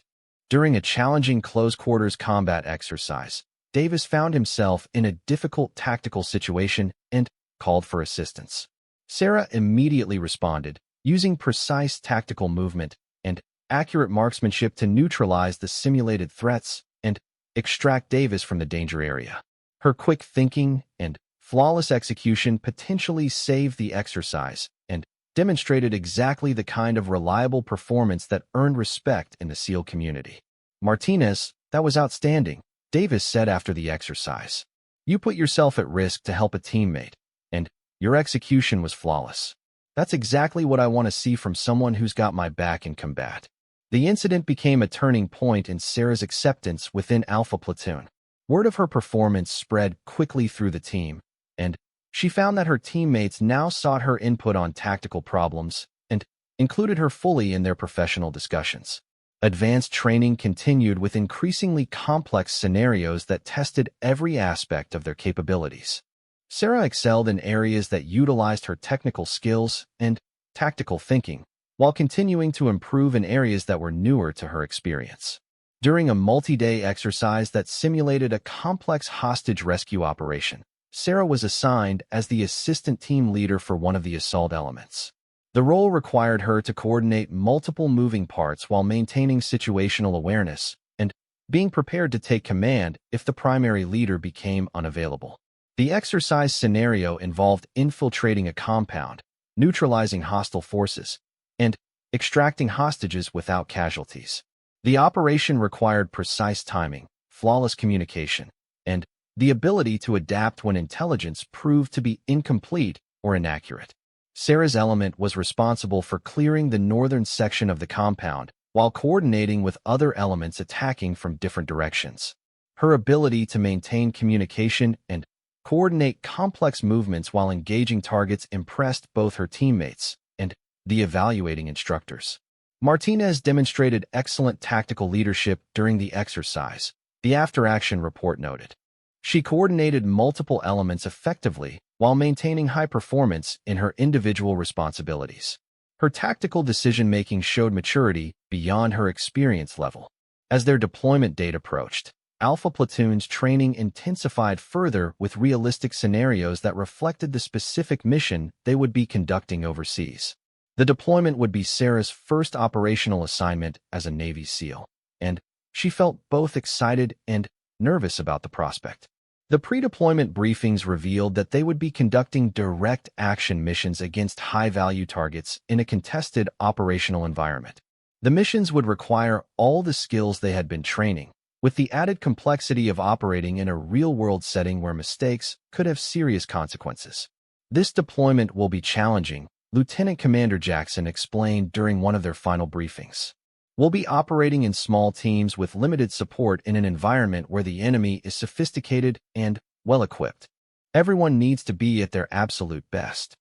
During a challenging close-quarters combat exercise, Davis found himself in a difficult tactical situation and called for assistance. Sarah immediately responded, using precise tactical movement and accurate marksmanship to neutralize the simulated threats and extract Davis from the danger area. Her quick thinking and flawless execution potentially saved the exercise and demonstrated exactly the kind of reliable performance that earned respect in the SEAL community. "Martinez, that was outstanding," Davis said after the exercise. "You put yourself at risk to help a teammate, and your execution was flawless. That's exactly what I want to see from someone who's got my back in combat." The incident became a turning point in Sarah's acceptance within Alpha Platoon. Word of her performance spread quickly through the team, and she found that her teammates now sought her input on tactical problems and included her fully in their professional discussions. Advanced training continued with increasingly complex scenarios that tested every aspect of their capabilities. Sarah excelled in areas that utilized her technical skills and tactical thinking, while continuing to improve in areas that were newer to her experience. During a multi-day exercise that simulated a complex hostage rescue operation, Sarah was assigned as the assistant team leader for one of the assault elements. The role required her to coordinate multiple moving parts while maintaining situational awareness and being prepared to take command if the primary leader became unavailable. The exercise scenario involved infiltrating a compound, neutralizing hostile forces, and extracting hostages without casualties. The operation required precise timing, flawless communication, and the ability to adapt when intelligence proved to be incomplete or inaccurate. Sarah's element was responsible for clearing the northern section of the compound while coordinating with other elements attacking from different directions. Her ability to maintain communication and coordinate complex movements while engaging targets impressed both her teammates and the evaluating instructors. Martinez demonstrated excellent tactical leadership during the exercise, the after-action report noted. She coordinated multiple elements effectively while maintaining high performance in her individual responsibilities. Her tactical decision-making showed maturity beyond her experience level. As their deployment date approached, Alpha Platoon's training intensified further with realistic scenarios that reflected the specific mission they would be conducting overseas. The deployment would be Sarah's first operational assignment as a Navy SEAL, and she felt both excited and nervous about the prospect. The pre-deployment briefings revealed that they would be conducting direct action missions against high-value targets in a contested operational environment. The missions would require all the skills they had been training, with the added complexity of operating in a real-world setting where mistakes could have serious consequences. "This deployment will be challenging," Lieutenant Commander Jackson explained during one of their final briefings. "We'll be operating in small teams with limited support in an environment where the enemy is sophisticated and well-equipped. Everyone needs to be at their absolute best."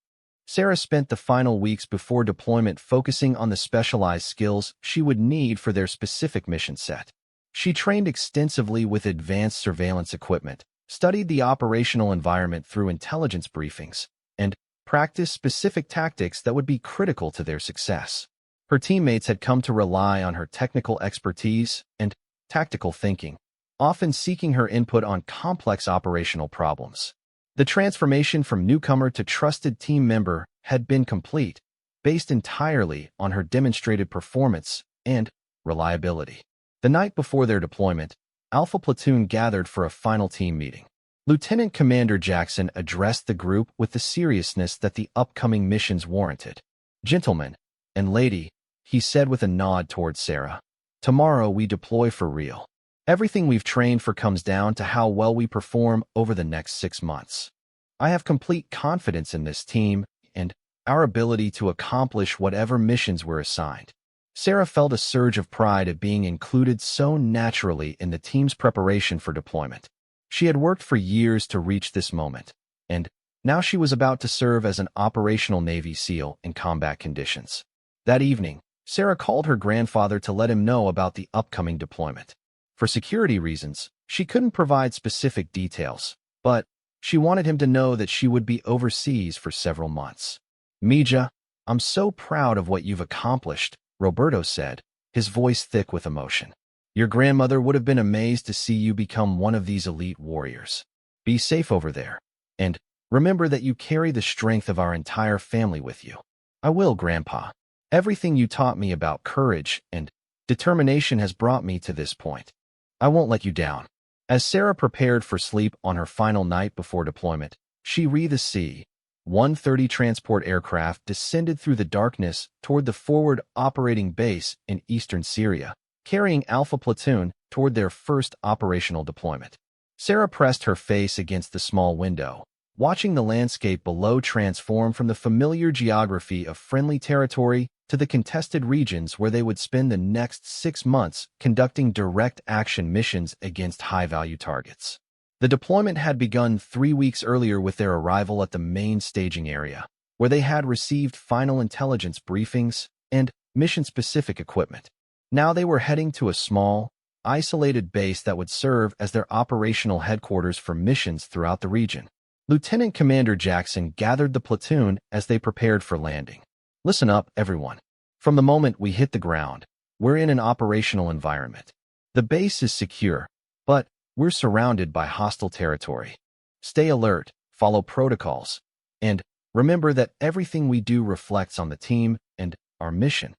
Sarah spent the final weeks before deployment focusing on the specialized skills she would need for their specific mission set. She trained extensively with advanced surveillance equipment, studied the operational environment through intelligence briefings, and practiced specific tactics that would be critical to their success. Her teammates had come to rely on her technical expertise and tactical thinking, often seeking her input on complex operational problems. The transformation from newcomer to trusted team member had been complete, based entirely on her demonstrated performance and reliability. The night before their deployment, Alpha Platoon gathered for a final team meeting. Lieutenant Commander Jackson addressed the group with the seriousness that the upcoming missions warranted. "Gentlemen and lady," he said with a nod towards Sarah, "tomorrow we deploy for real. Everything we've trained for comes down to how well we perform over the next 6 months. I have complete confidence in this team and our ability to accomplish whatever missions we're assigned." Sarah felt a surge of pride at being included so naturally in the team's preparation for deployment. She had worked for years to reach this moment, and now she was about to serve as an operational Navy SEAL in combat conditions. That evening, Sarah called her grandfather to let him know about the upcoming deployment. For security reasons, she couldn't provide specific details, but she wanted him to know that she would be overseas for several months. "Mija, I'm so proud of what you've accomplished," Roberto said, his voice thick with emotion. "Your grandmother would have been amazed to see you become one of these elite warriors. Be safe over there, and remember that you carry the strength of our entire family with you." "I will, Grandpa. Everything you taught me about courage and determination has brought me to this point. I won't let you down." As Sarah prepared for sleep on her final night before deployment, she read the C-130 transport aircraft descended through the darkness toward the forward operating base in eastern Syria, carrying Alpha Platoon toward their first operational deployment. Sarah pressed her face against the small window, watching the landscape below transform from the familiar geography of friendly territory to the contested regions where they would spend the next 6 months conducting direct action missions against high-value targets. The deployment had begun 3 weeks earlier with their arrival at the main staging area, where they had received final intelligence briefings and mission-specific equipment. Now they were heading to a small, isolated base that would serve as their operational headquarters for missions throughout the region. Lieutenant Commander Jackson gathered the platoon as they prepared for landing. "Listen up, everyone. From the moment we hit the ground, we're in an operational environment. The base is secure, but we're surrounded by hostile territory. Stay alert, follow protocols, and remember that everything we do reflects on the team and our mission."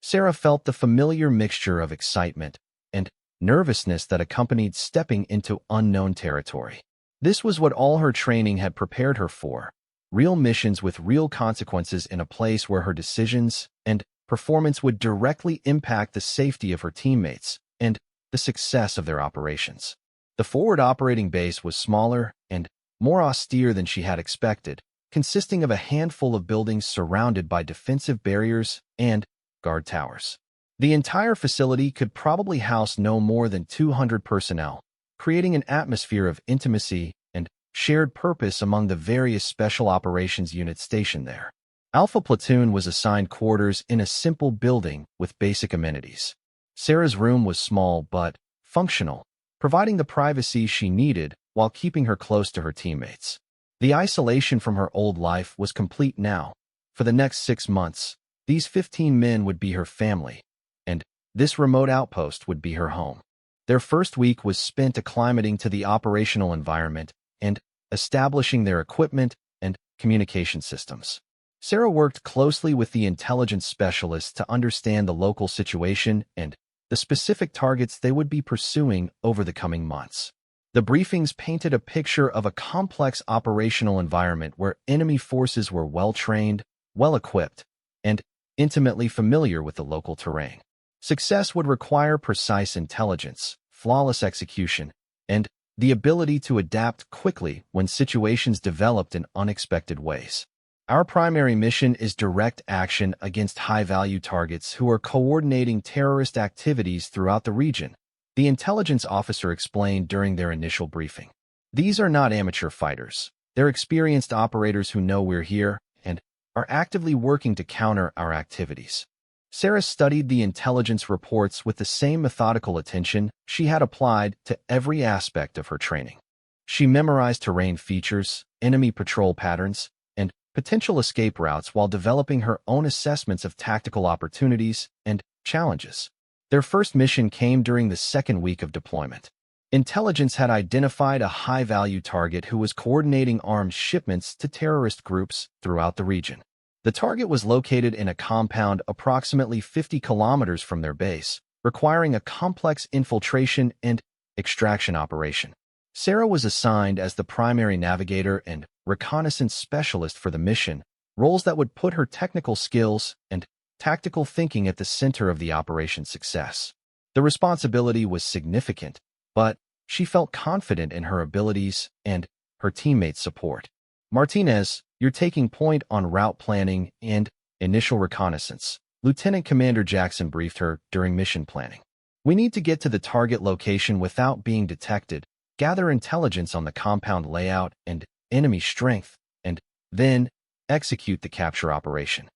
Sarah felt the familiar mixture of excitement and nervousness that accompanied stepping into unknown territory. This was what all her training had prepared her for: real missions with real consequences in a place where her decisions and performance would directly impact the safety of her teammates and the success of their operations. The forward operating base was smaller and more austere than she had expected, consisting of a handful of buildings surrounded by defensive barriers and guard towers. The entire facility could probably house no more than 200 personnel, creating an atmosphere of intimacy and shared purpose among the various special operations units stationed there. Alpha Platoon was assigned quarters in a simple building with basic amenities. Sarah's room was small but functional, providing the privacy she needed while keeping her close to her teammates. The isolation from her old life was complete now. For the next 6 months, these 15 men would be her family, and this remote outpost would be her home. Their first week was spent acclimating to the operational environment and establishing their equipment and communication systems. Sarah worked closely with the intelligence specialists to understand the local situation and the specific targets they would be pursuing over the coming months. The briefings painted a picture of a complex operational environment where enemy forces were well-trained, well-equipped, and intimately familiar with the local terrain. Success would require precise intelligence, flawless execution, and the ability to adapt quickly when situations developed in unexpected ways. "Our primary mission is direct action against high-value targets who are coordinating terrorist activities throughout the region," the intelligence officer explained during their initial briefing. "These are not amateur fighters. They're experienced operators who know we're here and are actively working to counter our activities." Sarah studied the intelligence reports with the same methodical attention she had applied to every aspect of her training. She memorized terrain features, enemy patrol patterns, and potential escape routes while developing her own assessments of tactical opportunities and challenges. Their first mission came during the second week of deployment. Intelligence had identified a high-value target who was coordinating arms shipments to terrorist groups throughout the region. The target was located in a compound approximately 50 kilometers from their base, requiring a complex infiltration and extraction operation. Sarah was assigned as the primary navigator and reconnaissance specialist for the mission, roles that would put her technical skills and tactical thinking at the center of the operation's success. The responsibility was significant, but she felt confident in her abilities and her teammates' support. "Martinez, you're taking point on route planning and initial reconnaissance," Lieutenant Commander Jackson briefed her during mission planning. "We need to get to the target location without being detected, gather intelligence on the compound layout and enemy strength, and then execute the capture operation.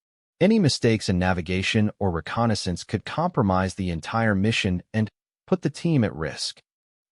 Any mistakes in navigation or reconnaissance could compromise the entire mission and put the team at risk.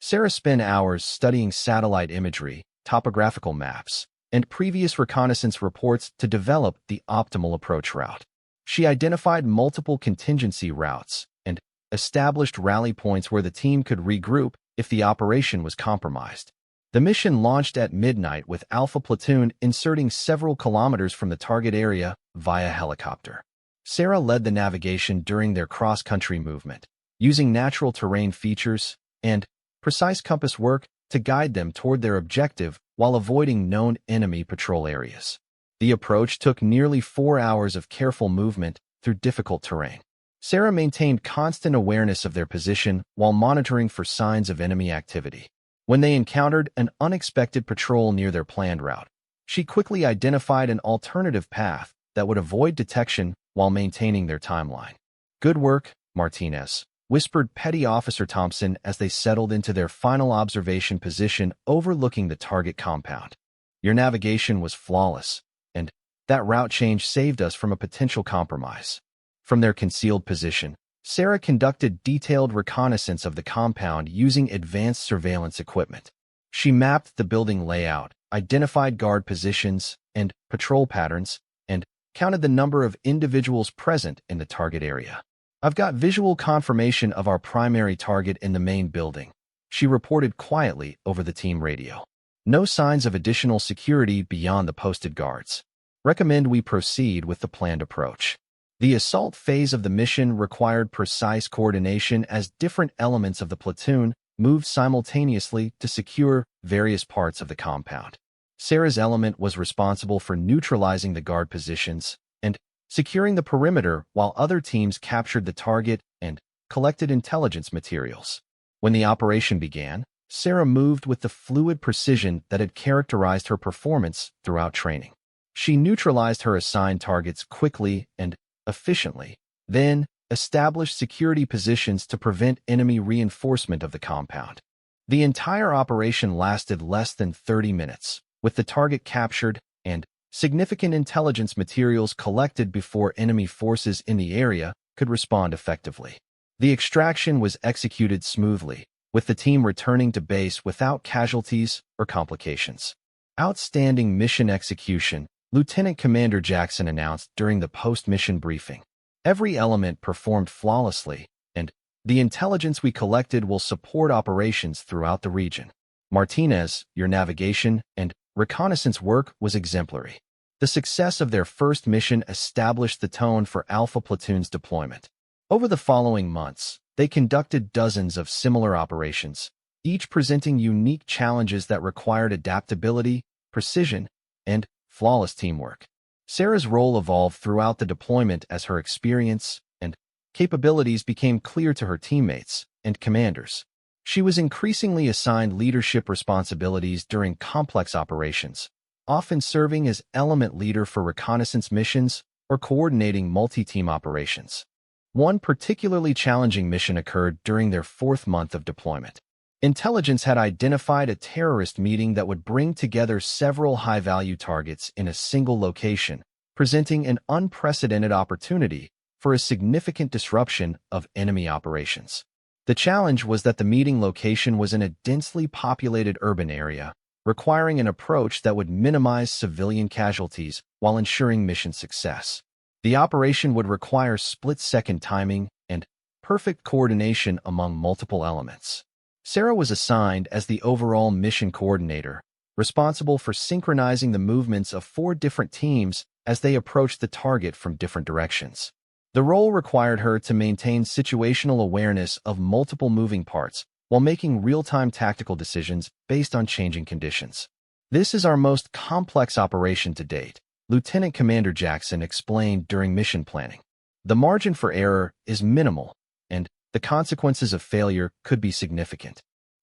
Sarah spent hours studying satellite imagery, topographical maps, and previous reconnaissance reports to develop the optimal approach route. She identified multiple contingency routes and established rally points where the team could regroup if the operation was compromised. The mission launched at midnight with Alpha Platoon inserting several kilometers from the target area via helicopter. Sarah led the navigation during their cross-country movement, using natural terrain features and precise compass work to guide them toward their objective while avoiding known enemy patrol areas. The approach took nearly 4 hours of careful movement through difficult terrain. Sarah maintained constant awareness of their position while monitoring for signs of enemy activity. When they encountered an unexpected patrol near their planned route, she quickly identified an alternative path that would avoid detection while maintaining their timeline. "Good work, Martinez," whispered Petty Officer Thompson as they settled into their final observation position overlooking the target compound. "Your navigation was flawless, and that route change saved us from a potential compromise." From their concealed position, Sarah conducted detailed reconnaissance of the compound using advanced surveillance equipment. She mapped the building layout, identified guard positions and patrol patterns, and counted the number of individuals present in the target area. "I've got visual confirmation of our primary target in the main building," she reported quietly over the team radio. "No signs of additional security beyond the posted guards. Recommend we proceed with the planned approach." The assault phase of the mission required precise coordination as different elements of the platoon moved simultaneously to secure various parts of the compound. Sarah's element was responsible for neutralizing the guard positions and securing the perimeter while other teams captured the target and collected intelligence materials. When the operation began, Sarah moved with the fluid precision that had characterized her performance throughout training. She neutralized her assigned targets quickly and efficiently, then established security positions to prevent enemy reinforcement of the compound. The entire operation lasted less than 30 minutes, with the target captured and significant intelligence materials collected before enemy forces in the area could respond effectively. The extraction was executed smoothly, with the team returning to base without casualties or complications. "Outstanding mission execution," Lieutenant Commander Jackson announced during the post-mission briefing. "Every element performed flawlessly, and the intelligence we collected will support operations throughout the region. Martinez, your navigation and reconnaissance work was exemplary." The success of their first mission established the tone for Alpha Platoon's deployment. Over the following months, they conducted dozens of similar operations, each presenting unique challenges that required adaptability, precision, and flawless teamwork. Sarah's role evolved throughout the deployment as her experience and capabilities became clear to her teammates and commanders. She was increasingly assigned leadership responsibilities during complex operations, often serving as element leader for reconnaissance missions or coordinating multi-team operations. One particularly challenging mission occurred during their 4th month of deployment. Intelligence had identified a terrorist meeting that would bring together several high-value targets in a single location, presenting an unprecedented opportunity for a significant disruption of enemy operations. The challenge was that the meeting location was in a densely populated urban area, requiring an approach that would minimize civilian casualties while ensuring mission success. The operation would require split-second timing and perfect coordination among multiple elements. Sarah was assigned as the overall mission coordinator, responsible for synchronizing the movements of 4 different teams as they approached the target from different directions. The role required her to maintain situational awareness of multiple moving parts while making real-time tactical decisions based on changing conditions. "This is our most complex operation to date," Lieutenant Commander Jackson explained during mission planning. "The margin for error is minimal, and the consequences of failure could be significant.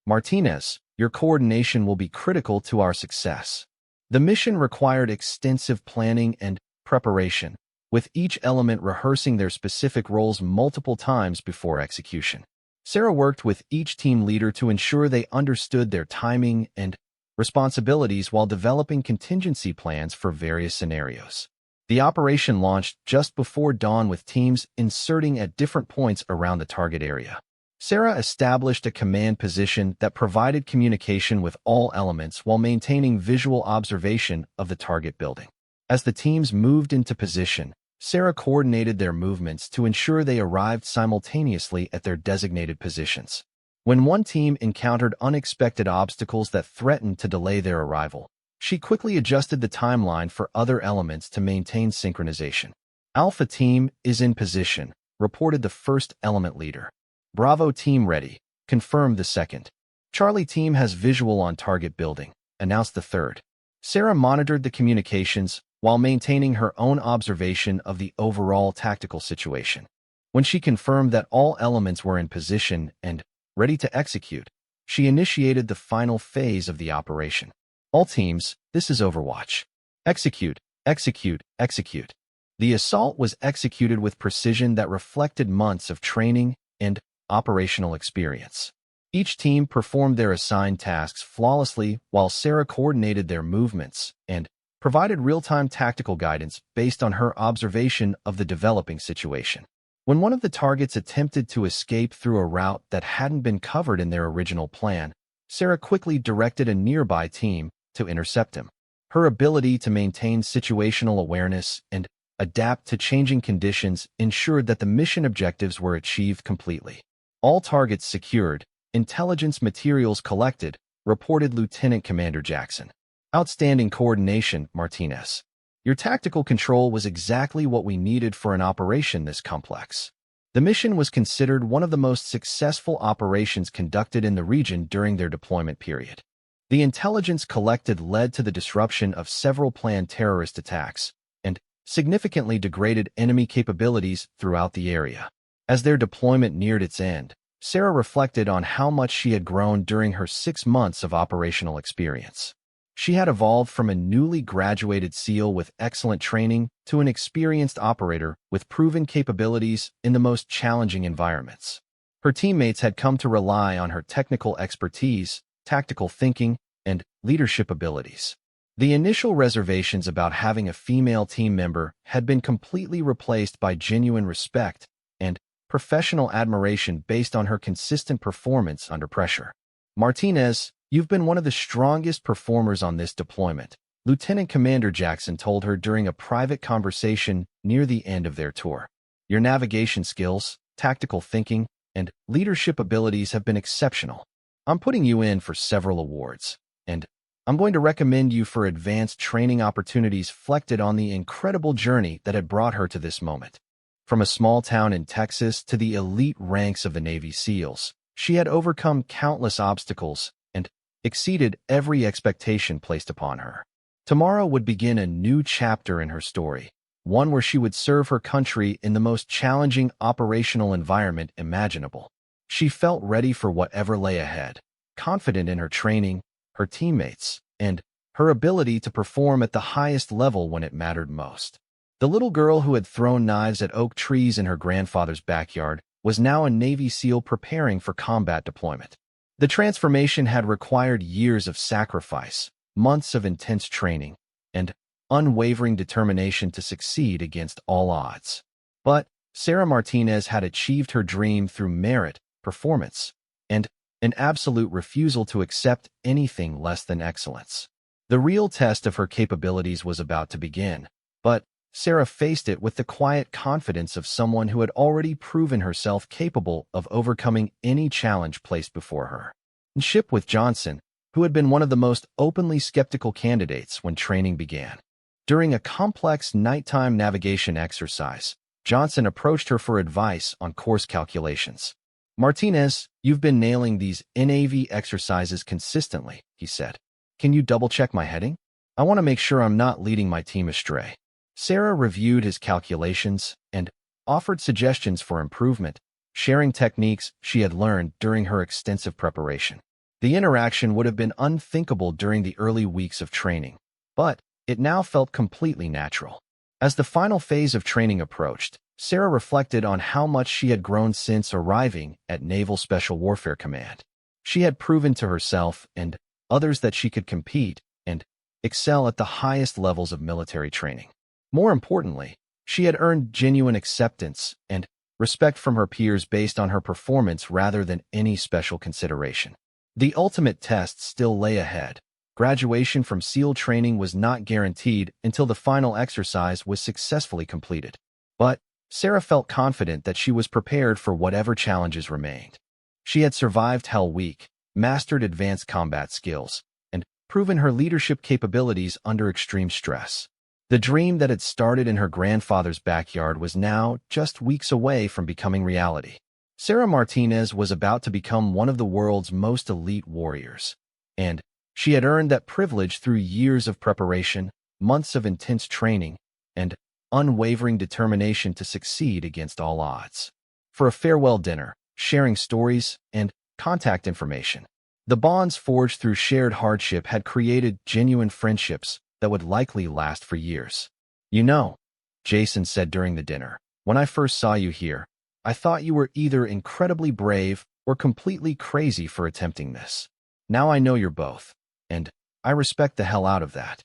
Martinez, your coordination will be critical to our success." The mission required extensive planning and preparation, with each element rehearsing their specific roles multiple times before execution. Sarah worked with each team leader to ensure they understood their timing and responsibilities while developing contingency plans for various scenarios. The operation launched just before dawn with teams inserting at different points around the target area. Sarah established a command position that provided communication with all elements while maintaining visual observation of the target building. As the teams moved into position, Sarah coordinated their movements to ensure they arrived simultaneously at their designated positions. When one team encountered unexpected obstacles that threatened to delay their arrival, she quickly adjusted the timeline for other elements to maintain synchronization. Alpha Team is in position, reported the first element leader. Bravo Team ready, confirmed the second. Charlie Team has visual on target building, announced the third. Sarah monitored the communications while maintaining her own observation of the overall tactical situation. When she confirmed that all elements were in position and ready to execute, she initiated the final phase of the operation. All teams, this is Overwatch. Execute, execute, execute. The assault was executed with precision that reflected months of training and operational experience. Each team performed their assigned tasks flawlessly while Sarah coordinated their movements and provided real-time tactical guidance based on her observation of the developing situation. When one of the targets attempted to escape through a route that hadn't been covered in their original plan, Sarah quickly directed a nearby team to intercept him. Her ability to maintain situational awareness and adapt to changing conditions ensured that the mission objectives were achieved completely. All targets secured, intelligence materials collected, reported Lieutenant Commander Jackson. Outstanding coordination, Martinez. Your tactical control was exactly what we needed for an operation this complex. The mission was considered one of the most successful operations conducted in the region during their deployment period. The intelligence collected led to the disruption of several planned terrorist attacks and significantly degraded enemy capabilities throughout the area. As their deployment neared its end, Sarah reflected on how much she had grown during her 6 months of operational experience. She had evolved from a newly graduated SEAL with excellent training to an experienced operator with proven capabilities in the most challenging environments. Her teammates had come to rely on her technical expertise, tactical thinking, and leadership abilities. The initial reservations about having a female team member had been completely replaced by genuine respect and professional admiration based on her consistent performance under pressure. Martinez, you've been one of the strongest performers on this deployment, Lieutenant Commander Jackson told her during a private conversation near the end of their tour. Your navigation skills, tactical thinking, and leadership abilities have been exceptional. I'm putting you in for several awards, and I'm going to recommend you for advanced training opportunities reflected on the incredible journey that had brought her to this moment. From a small town in Texas to the elite ranks of the Navy SEALs, she had overcome countless obstacles and exceeded every expectation placed upon her. Tomorrow would begin a new chapter in her story, one where she would serve her country in the most challenging operational environment imaginable. She felt ready for whatever lay ahead, confident in her training, her teammates, and her ability to perform at the highest level when it mattered most. The little girl who had thrown knives at oak trees in her grandfather's backyard was now a Navy SEAL preparing for combat deployment. The transformation had required years of sacrifice, months of intense training, and unwavering determination to succeed against all odds. But Sarah Martinez had achieved her dream through merit, performance, and an absolute refusal to accept anything less than excellence. The real test of her capabilities was about to begin, but Sarah faced it with the quiet confidence of someone who had already proven herself capable of overcoming any challenge placed before her. In ship with Johnson, who had been one of the most openly skeptical candidates when training began. During a complex nighttime navigation exercise, Johnson approached her for advice on course calculations. Martinez, you've been nailing these NAV exercises consistently, he said. Can you double-check my heading? I want to make sure I'm not leading my team astray. Sarah reviewed his calculations and offered suggestions for improvement, sharing techniques she had learned during her extensive preparation. The interaction would have been unthinkable during the early weeks of training, but it now felt completely natural. As the final phase of training approached, Sarah reflected on how much she had grown since arriving at Naval Special Warfare Command. She had proven to herself and others that she could compete and excel at the highest levels of military training. More importantly, she had earned genuine acceptance and respect from her peers based on her performance rather than any special consideration. The ultimate test still lay ahead. Graduation from SEAL training was not guaranteed until the final exercise was successfully completed. But Sarah felt confident that she was prepared for whatever challenges remained. She had survived Hell Week, mastered advanced combat skills, and proven her leadership capabilities under extreme stress. The dream that had started in her grandfather's backyard was now just weeks away from becoming reality. Sarah Martinez was about to become one of the world's most elite warriors, and she had earned that privilege through years of preparation, months of intense training, and unwavering determination to succeed against all odds. For a farewell dinner, sharing stories, and contact information, the bonds forged through shared hardship had created genuine friendships that would likely last for years. "You know," Jason said during the dinner, "when I first saw you here, I thought you were either incredibly brave or completely crazy for attempting this. Now I know you're both, and I respect the hell out of that."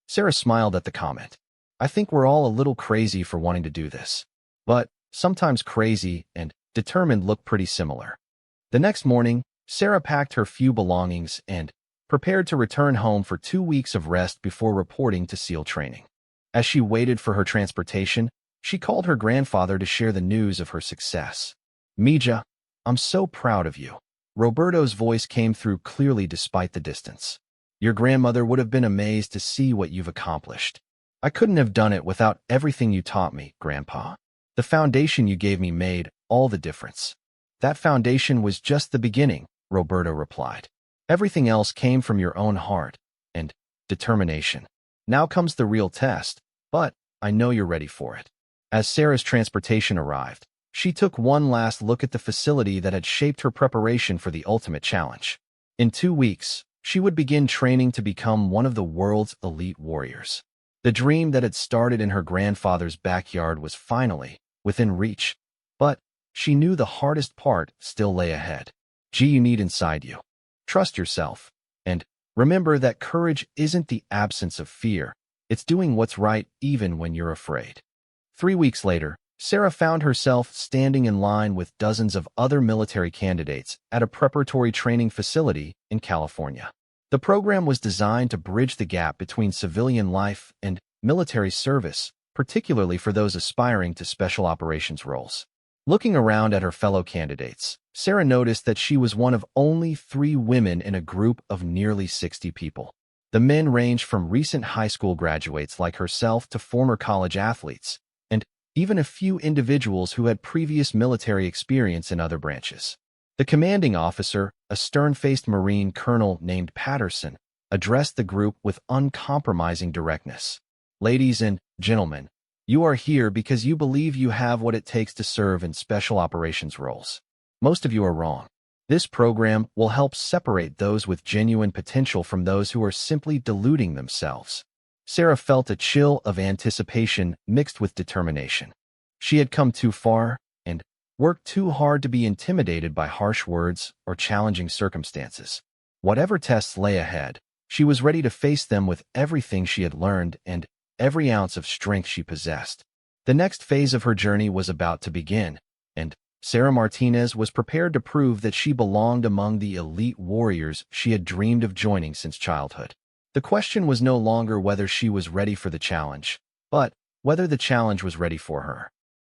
Sarah smiled at the comment. "I think we're all a little crazy for wanting to do this. But sometimes crazy and determined look pretty similar." The next morning, Sarah packed her few belongings and prepared to return home for 2 weeks of rest before reporting to SEAL training. As she waited for her transportation, she called her grandfather to share the news of her success. "Mija, I'm so proud of you." Roberto's voice came through clearly despite the distance. "Your grandmother would have been amazed to see what you've accomplished. I couldn't have done it without everything you taught me, Grandpa. The foundation you gave me made all the difference." "That foundation was just the beginning," Roberto replied. "Everything else came from your own heart and determination. Now comes the real test, but I know you're ready for it." As Sarah's transportation arrived, she took one last look at the facility that had shaped her preparation for the ultimate challenge. In 2 weeks, she would begin training to become one of the world's elite warriors. The dream that had started in her grandfather's backyard was finally within reach, but she knew the hardest part still lay ahead. You need inside you. Trust yourself, and remember that courage isn't the absence of fear. It's doing what's right even when you're afraid. 3 weeks later, Sarah found herself standing in line with dozens of other military candidates at a preparatory training facility in California. The program was designed to bridge the gap between civilian life and military service, particularly for those aspiring to special operations roles. Looking around at her fellow candidates, Sarah noticed that she was one of only 3 women in a group of nearly 60 people. The men ranged from recent high school graduates like herself to former college athletes, and even a few individuals who had previous military experience in other branches. The commanding officer, a stern-faced Marine colonel named Patterson, addressed the group with uncompromising directness. "Ladies and gentlemen, you are here because you believe you have what it takes to serve in special operations roles. Most of you are wrong. This program will help separate those with genuine potential from those who are simply deluding themselves." Sarah felt a chill of anticipation mixed with determination. She had come too far and worked too hard to be intimidated by harsh words or challenging circumstances. Whatever tests lay ahead, she was ready to face them with everything she had learned and every ounce of strength she possessed. The next phase of her journey was about to begin, and Sarah Martinez was prepared to prove that she belonged among the elite warriors she had dreamed of joining since childhood. The question was no longer whether she was ready for the challenge, but whether the challenge was ready for her.